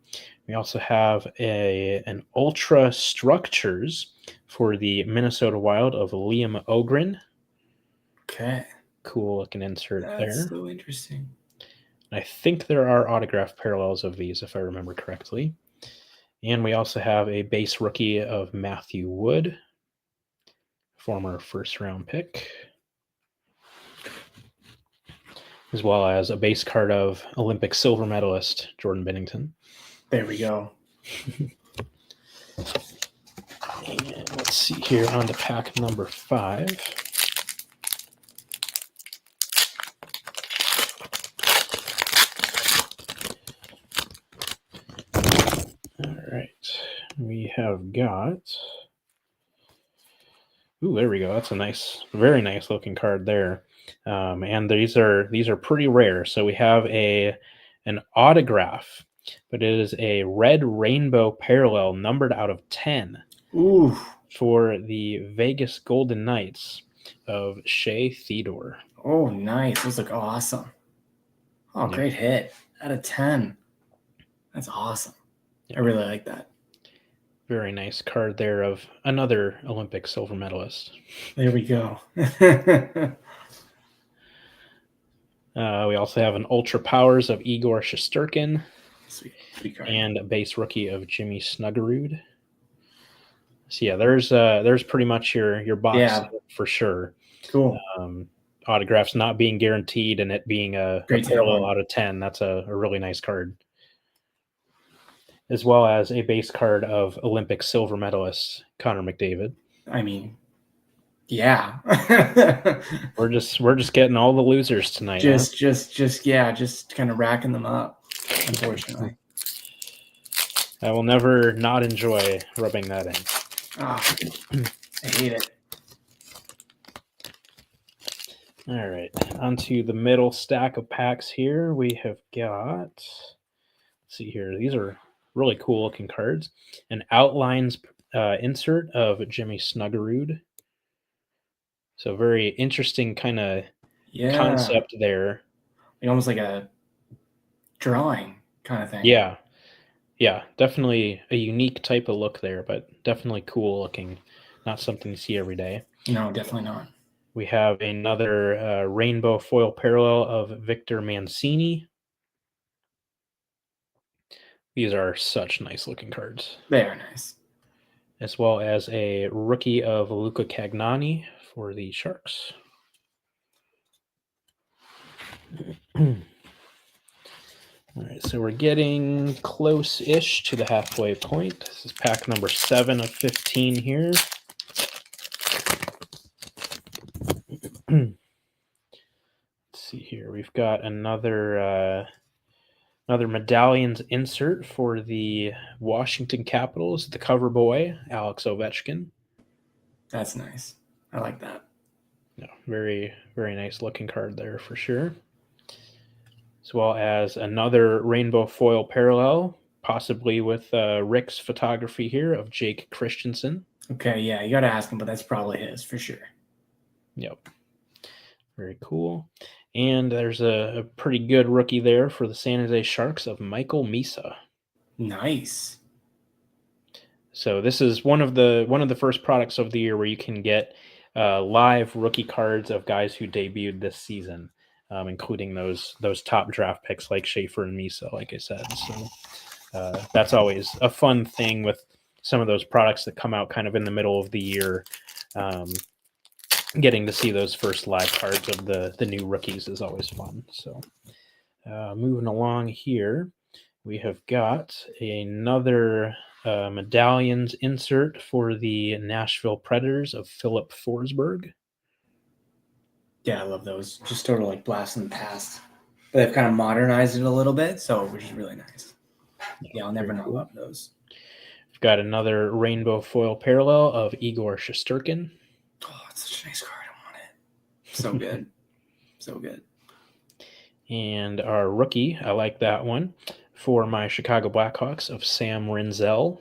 We also have an Ultra Structures for the Minnesota Wild of Liam Ogren. Okay. Cool looking insert there. That's so interesting. I think there are autograph parallels of these, if I remember correctly. And we also have a base rookie of Matthew Wood, former first-round pick, as well as a base card of Olympic silver medalist Jordan Binnington. There we go. And let's see here on to pack number 5. All right, we have got. Ooh, there we go. That's a very nice looking card there. And these are pretty rare. So we have an autograph, but it is a red rainbow parallel numbered out of 10. Ooh. For the Vegas Golden Knights of Shea Theodore. Oh, nice. Those look awesome. Oh, great hit. Out of 10. That's awesome. I really like that. Very nice card there of another Olympic silver medalist. There we go. We also have an Ultra Powers of Igor Shesterkin. Sweet card. And a base rookie of Jimmy Snuggerud. So yeah, there's pretty much your box for sure. Cool. Autographs not being guaranteed and it being a parallel out of 10. That's a really nice card. As well as a base card of Olympic silver medalist Connor McDavid. I mean, yeah. we're just getting all the losers tonight. Just kind of racking them up, unfortunately. I will never not enjoy rubbing that in. Oh, I hate it. All right, onto the middle stack of packs here. We have got, let's see here. These are really cool looking cards. An outlines insert of Jimmy Snuggerud. So very interesting kind of concept there. Almost like a drawing kind of thing. Yeah, definitely a unique type of look there, but definitely cool looking. Not something you see every day. No, definitely not. We have another rainbow foil parallel of Victor Mancini. These are such nice looking cards. They are nice. As well as a rookie of Luca Cagnani for the Sharks. All right, so we're getting close-ish to the halfway point. This is pack number 7 of 15 here. Let's see here. We've got another medallions insert for the Washington Capitals, the cover boy, Alex Ovechkin. That's nice. I like that. Yeah, very, very nice looking card there for sure. As well as another rainbow foil parallel, possibly with Rick's photography here of Jake Christensen. Okay, yeah, you got to ask him, but that's probably his for sure. Yep. Very cool. And there's a pretty good rookie there for the San Jose Sharks of Michael Misa. Nice. So this is one of the first products of the year where you can get live rookie cards of guys who debuted this season, including those top draft picks like Schaefer and Misa, like I said. So that's always a fun thing with some of those products that come out kind of in the middle of the year. Getting to see those first live cards of the new rookies is always fun. So moving along here, we have got another medallions insert for the Nashville Predators of Philip Forsberg. Yeah, I love those. Just sort of like blast in the past. But they've kind of modernized it a little bit, so which is really nice. Yeah, I'll never not love those. We've got another rainbow foil parallel of Igor Shesterkin. Oh, it's such a nice card. I want it. So good. So good. And our rookie, I like that one, for my Chicago Blackhawks of Sam Rinzel.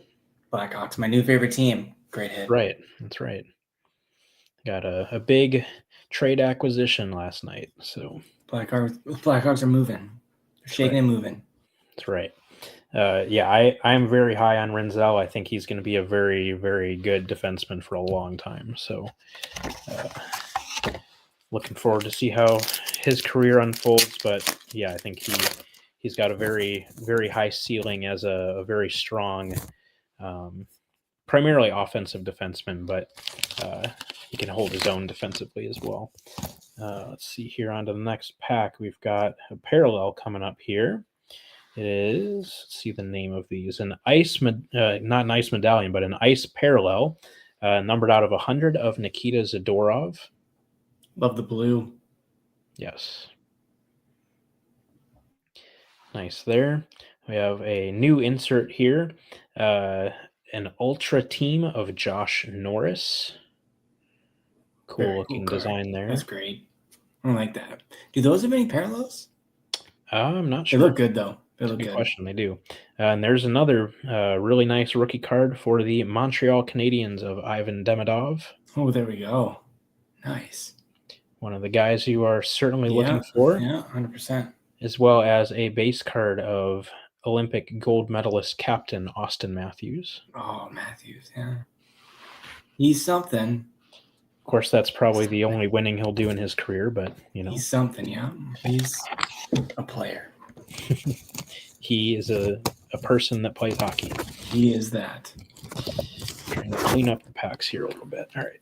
Blackhawks, my new favorite team. Great hit. Right. That's right. Got a big trade acquisition last night. So Blackhawks are moving. They're shaking and moving. That's right. I'm very high on Rinzel. I think he's going to be a very, very good defenseman for a long time. So looking forward to see how his career unfolds. But yeah, I think he's got a very, very high ceiling as a very strong, primarily offensive defenseman, but he can hold his own defensively as well. Let's see here on to the next pack. We've got a parallel coming up here. It is, let's see the name of these, not an ice medallion, but an ice parallel, numbered out of 100 of Nikita Zadorov. Love the blue. Yes. Nice there. We have a new insert here, an ultra team of Josh Norris. Cool looking design there. That's great. I like that. Do those have any parallels? I'm not sure. They look good, though. They look good. Good Question. They do. And there's another really nice rookie card for the Montreal Canadiens of Ivan Demidov. Oh, there we go. Nice. One of the guys you are certainly looking for. Yeah, 100%. As well as a base card of Olympic gold medalist captain Austin Matthews. Oh, Matthews, yeah. He's something. Of course, that's probably the only winning he'll do in his career, but, He's something, yeah. He's a player. He is a person that plays hockey. He is that. Trying to clean up the packs here a little bit. All right.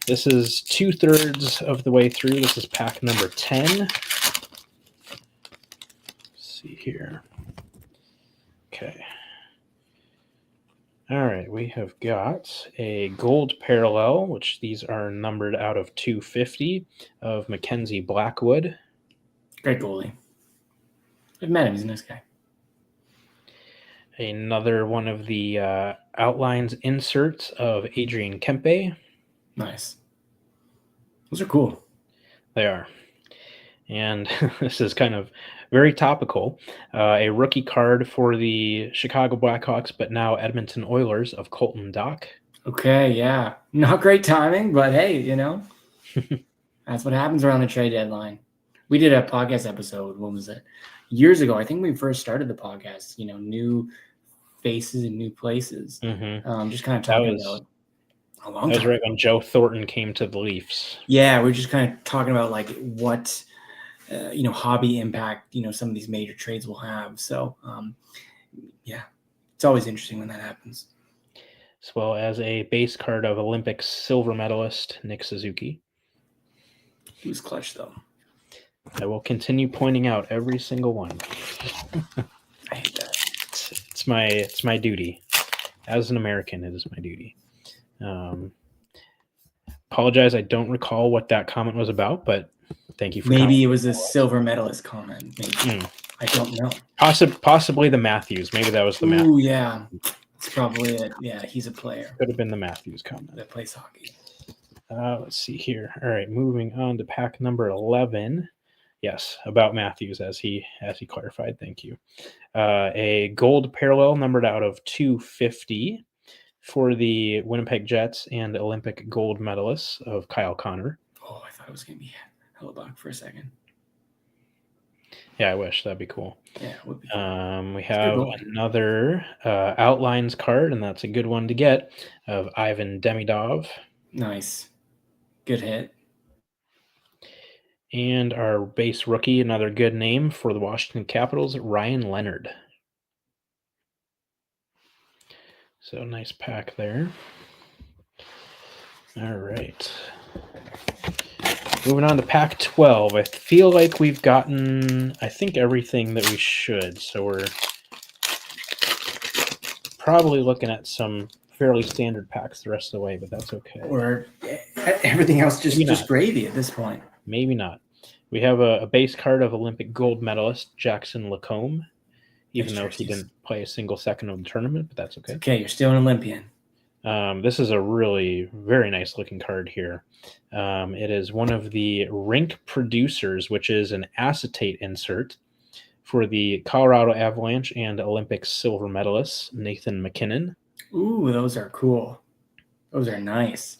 This is 2/3 of the way through. This is pack number 10. Let's see here. Okay. All right. We have got a gold parallel, which these are numbered out of 250 of Mackenzie Blackwood. Great goalie. I've met him. He's a nice guy. Another one of the outlines inserts of Adrian Kempe. Nice. Those are cool. They are. And this is kind of very topical. A rookie card for the Chicago Blackhawks, but now Edmonton Oilers of Colton Dach. Okay, yeah. Not great timing, but hey, that's what happens around the trade deadline. We did a podcast episode, when was it? Years ago. I think we first started the podcast, new faces and new places. Mm-hmm. Just kind of talking about a long time. That was right when Joe Thornton came to the Leafs. Yeah, we're just kind of talking about like what hobby impact some of these major trades will have. So Yeah, it's always interesting when that happens. As well as a base card of Olympic silver medalist Nick Suzuki. He was clutch, though. I will continue pointing out every single one. I hate that. It's my duty. As an American, it is my duty. Apologize, I don't recall what that comment was about, but thank you for maybe it was a silver medalist comment. Maybe. I don't know. Possibly the Matthews. Maybe that was the Matthews. Ooh, yeah. That's probably it. Yeah, he's a player. Could have been the Matthews comment. That plays hockey. Let's see here. All right, moving on to pack number 11. Yes, about Matthews, as he clarified. Thank you. A gold parallel numbered out of 250 for the Winnipeg Jets and Olympic gold medalists of Kyle Connor. Oh, I thought it was going to be Hellebuck for a second. Yeah, I wish. That'd be cool. Yeah, it would be. We have another outlines card, and that's a good one to get, of Ivan Demidov. Nice. Good hit. And our base rookie, another good name for the Washington Capitals, Ryan Leonard. So nice pack there. All right. Moving on to pack 12. I feel like we've gotten, I think, everything that we should. So we're probably looking at some fairly standard packs the rest of the way, but that's okay. Or everything else just gravy at this point. Maybe not. We have a base card of Olympic gold medalist Jackson Lacombe, even though he didn't play a single second of the tournament, but that's okay. It's okay, you're still an Olympian. This is a really very nice looking card here. It is one of the Rink Producers, which is an acetate insert for the Colorado Avalanche and Olympic silver medalist Nathan MacKinnon. Ooh, those are cool. Those are nice.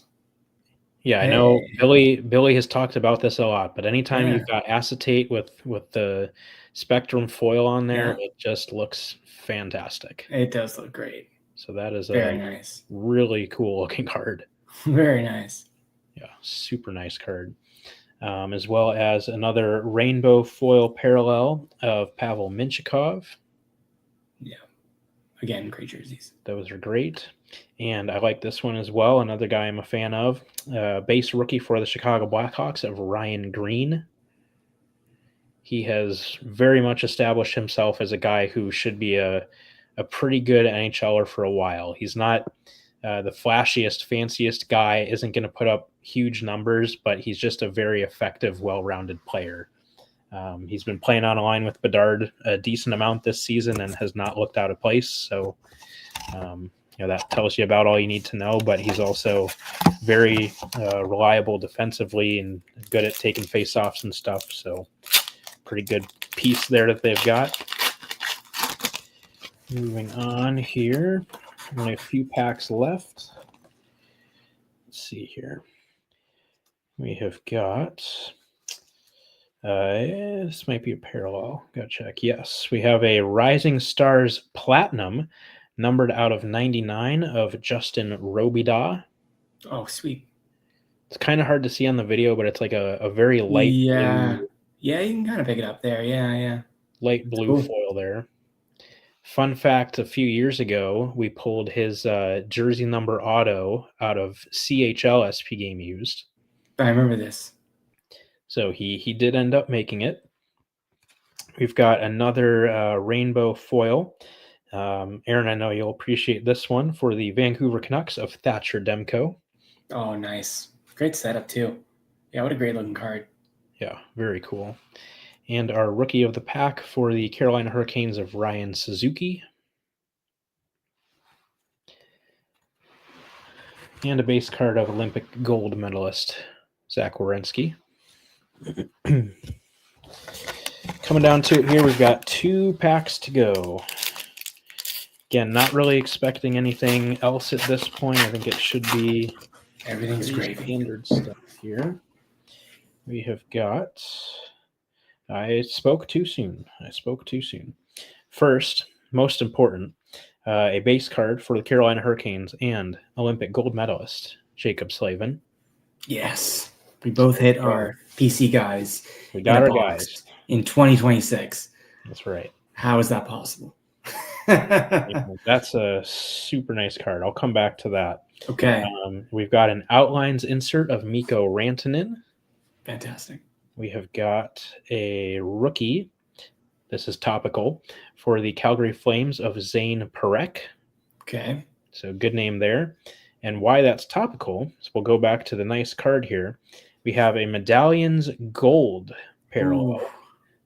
Yeah, I know Billy has talked about this a lot, but anytime you've got acetate with the Spectrum foil on there, it just looks fantastic. It does look great. So that is very nice, really cool looking card. Very nice. Yeah, super nice card. As well as another rainbow foil parallel of Pavel Minchikov. Yeah, again, great jerseys. Those are great. And I like this one as well. Another guy I'm a fan of. Base rookie for the Chicago Blackhawks of Ryan Green. He has very much established himself as a guy who should be a pretty good NHLer for a while. He's not the flashiest, fanciest guy, isn't going to put up huge numbers, but he's just a very effective, well-rounded player. He's been playing on a line with Bedard a decent amount this season and has not looked out of place. So, that tells you about all you need to know, but he's also very reliable defensively and good at taking faceoffs and stuff. So pretty good piece there that they've got. Moving on here, only a few packs left. Let's see here. We have got, this might be a parallel. Gotta check. Yes, we have a Rising Stars Platinum, numbered out of 99 of Justin Robida. Oh, sweet. It's kind of hard to see on the video, but it's like a very light blue. Yeah, you can kind of pick it up there. Yeah. Light blue foil there. Fun fact, a few years ago, we pulled his jersey number auto out of CHL SP Game Used. I remember this. So he did end up making it. We've got another rainbow foil. Aaron, I know you'll appreciate this one for the Vancouver Canucks of Thatcher Demko. Oh, nice. Great setup, too. Yeah, what a great looking card. Yeah, very cool. And our rookie of the pack for the Carolina Hurricanes of Ryan Suzuki. And a base card of Olympic gold medalist Zach Werenski. Coming down to it here, we've got 2 packs to go. Again, not really expecting anything else at this point. I think it should be everything's gravy. Standard stuff here. We have got... I spoke too soon. First, most important, a base card for the Carolina Hurricanes and Olympic gold medalist Jacob Slavin. Yes. We both hit our PC guys. We got our guys. In 2026. That's right. How is that possible? That's a super nice card. I'll come back to that. Okay. We've got an outlines insert of Mikko Rantanen. Fantastic. We have got a rookie. This is topical for the Calgary Flames of Zane Parekh. Okay. So good name there. And why that's topical, so we'll go back to the nice card here. We have a Medallions Gold parallel,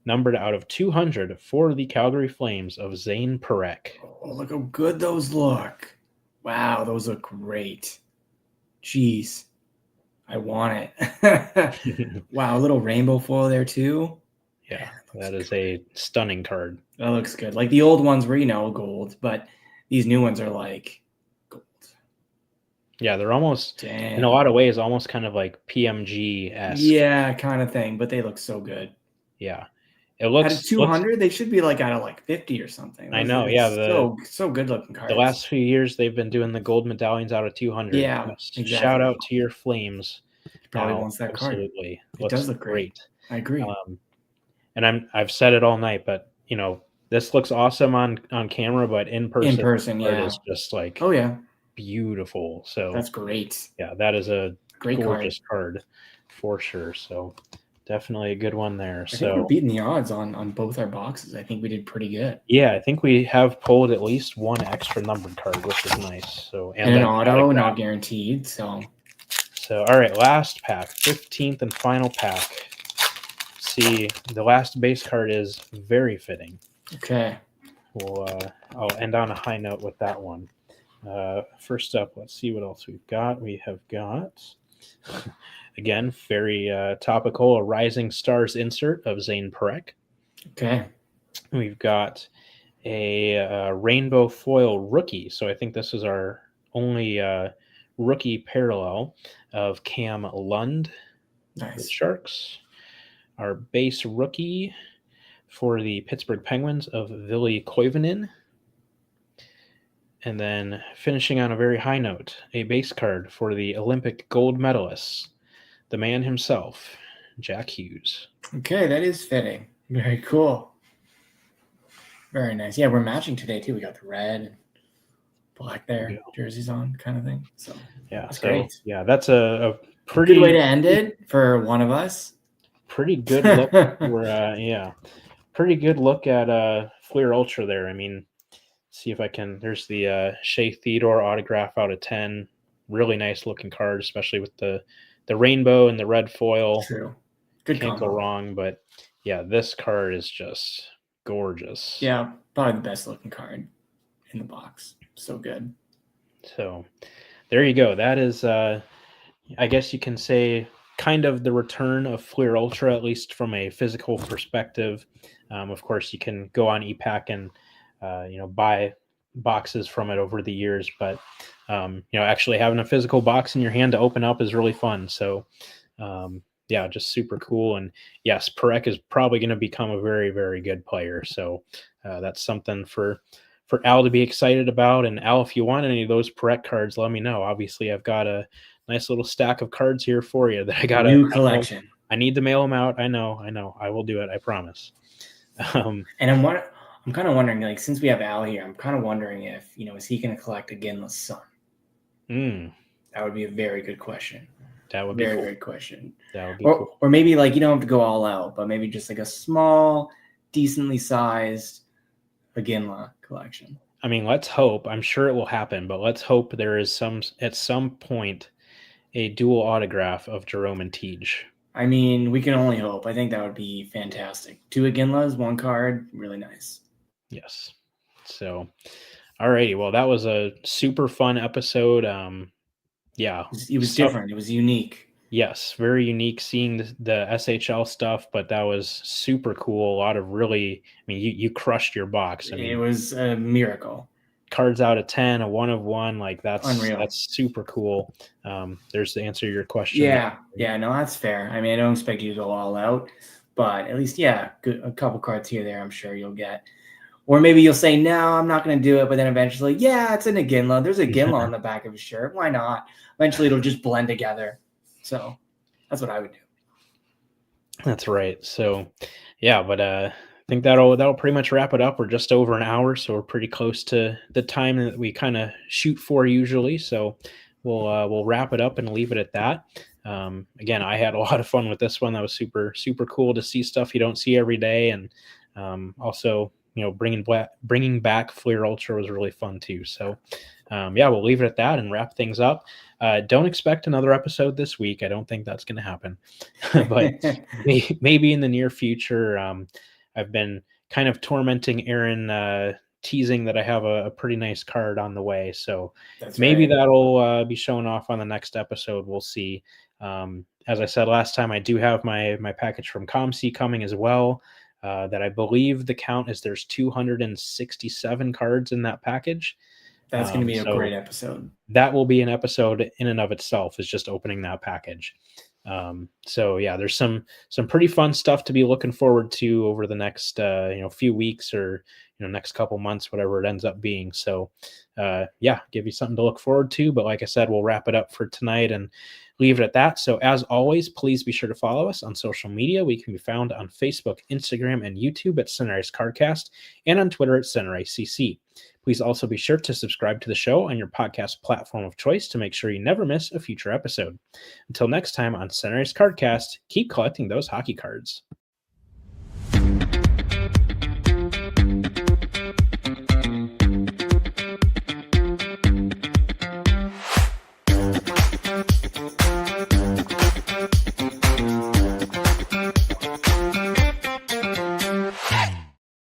numbered out of 200 for the Calgary Flames of Zane Parekh. Oh, look how good those look. Wow, those look great. Jeez. I want it. Wow, a little rainbow foil there too. Yeah, that is a stunning card. That looks good. Like the old ones were, gold, but these new ones are like gold. Yeah, they're almost, in a lot of ways, almost kind of like PMG-esque. Yeah, kind of thing, but they look so good. Yeah. It looks at 200, they should be like out of like 50 or something. I know, yeah. So good looking cards. The last few years, they've been doing the gold medallions out of 200. Yeah, exactly. Shout out to your Flames. Probably wants that card. Absolutely, it does look great. I agree. And I've said it all night, but this looks awesome on camera, but in person, yeah, is just like beautiful. So that's great. Yeah, that is a great gorgeous card for sure. So definitely a good one there. I think we're beating the odds on both our boxes. I think we did pretty good. Yeah, I think we have pulled at least one extra numbered card, which is nice. So and an auto, not guaranteed. So all right, last pack, 15th and final pack. See, the last base card is very fitting. Okay. Well, I'll end on a high note with that one. First up, let's see what else we've got. We have got, again, very topical, a Rising Stars insert of Zane Parekh. Okay. We've got a rainbow foil rookie. So I think this is our only rookie parallel of Cam Lund. Nice. Sharks. Our base rookie for the Pittsburgh Penguins of Ville Koivunen. And then finishing on a very high note, a base card for the Olympic gold medalists, the man himself, Jack Hughes. Okay, that is fitting. Very cool. Very nice. Yeah, we're matching today too. We got the red and black there, jerseys on, kind of thing. So yeah, that's great. Yeah, that's a pretty good way to end it for one of us. Pretty good look. Pretty good look at Fleer Ultra there. I mean, see if I can. There's the Shea Theodore autograph out of 10. Really nice looking card, especially with the rainbow and the red foil. True. Good Can't combo. go wrong. But yeah, this card is just gorgeous. Yeah, probably the best looking card in the box. So good. So there you go. That is, I guess you can say, kind of the return of Fleer Ultra, at least from a physical perspective. Of course, you can go on ePack and buy boxes from it over the years, but actually having a physical box in your hand to open up is really fun. So just super cool. And yes, Parekh is probably going to become a very, very good player. So that's something for Al to be excited about. And Al, if you want any of those Parekh cards, let me know. Obviously, I've got a nice little stack of cards here for you that I got a new collection. I need to mail them out. I know. I will do it. I promise. And I'm kind of wondering, like, since we have Al here, I'm kind of wondering if, is he going to collect a Ginla's son? That would be a very good question. That would be very, cool. Very question. That would be cool. Or maybe like you don't have to go all out, but maybe just like a small, decently sized Ginla collection. I mean, let's hope. I'm sure it will happen, but let's hope there is at some point a dual autograph of Jerome and Tej. I mean, we can only hope. I think that would be fantastic. 2 Ginlas, 1 card, really nice. Yes. So, all righty. Well, that was a super fun episode. It was different. It was unique. Yes, very unique seeing the SHL stuff, but that was super cool. A lot of really, I mean, you crushed your box. I mean, it was a miracle. Cards out of 10, a 1 of 1, like that's unreal. That's super cool. There's the answer to your question. Yeah, no, that's fair. I mean, I don't expect you to go all out, but at least, a couple cards here there, I'm sure you'll get. Or maybe you'll say, no, I'm not going to do it, but then eventually, it's in a Ginla. There's a Ginla on the back of his shirt. Why not? Eventually, it'll just blend together. So that's what I would do. That's right. So, yeah, but think that'll pretty much wrap it up. We're just over an hour, so we're pretty close to the time that we kind of shoot for usually. So we'll wrap it up and leave it at that. Again, I had a lot of fun with this one. That was super cool to see stuff you don't see every day, and also bringing back Fleer Ultra was really fun too. So we'll leave it at that and wrap things up. Don't expect another episode this week. I don't think that's going to happen, but maybe in the near future. I've been kind of tormenting Aaron, teasing that I have a pretty nice card on the way. So maybe that'll be showing off on the next episode. We'll see. As I said last time, I do have my package from ComC coming as well. That I believe the count is there's 267 cards in that package. That's going to be a great episode. That will be an episode in and of itself, is just opening that package. There's some pretty fun stuff to be looking forward to over the next few weeks, or next couple months, whatever it ends up being. So give you something to look forward to. But like I said, we'll wrap it up for tonight and leave it at that. So as always, please be sure to follow us on social media. We can be found on Facebook, Instagram, and YouTube at Sunrise Cardcast, and on Twitter at SunriseCC. Please also be sure to subscribe to the show on your podcast platform of choice to make sure you never miss a future episode. Until next time on Sunrise Cardcast, keep collecting those hockey cards.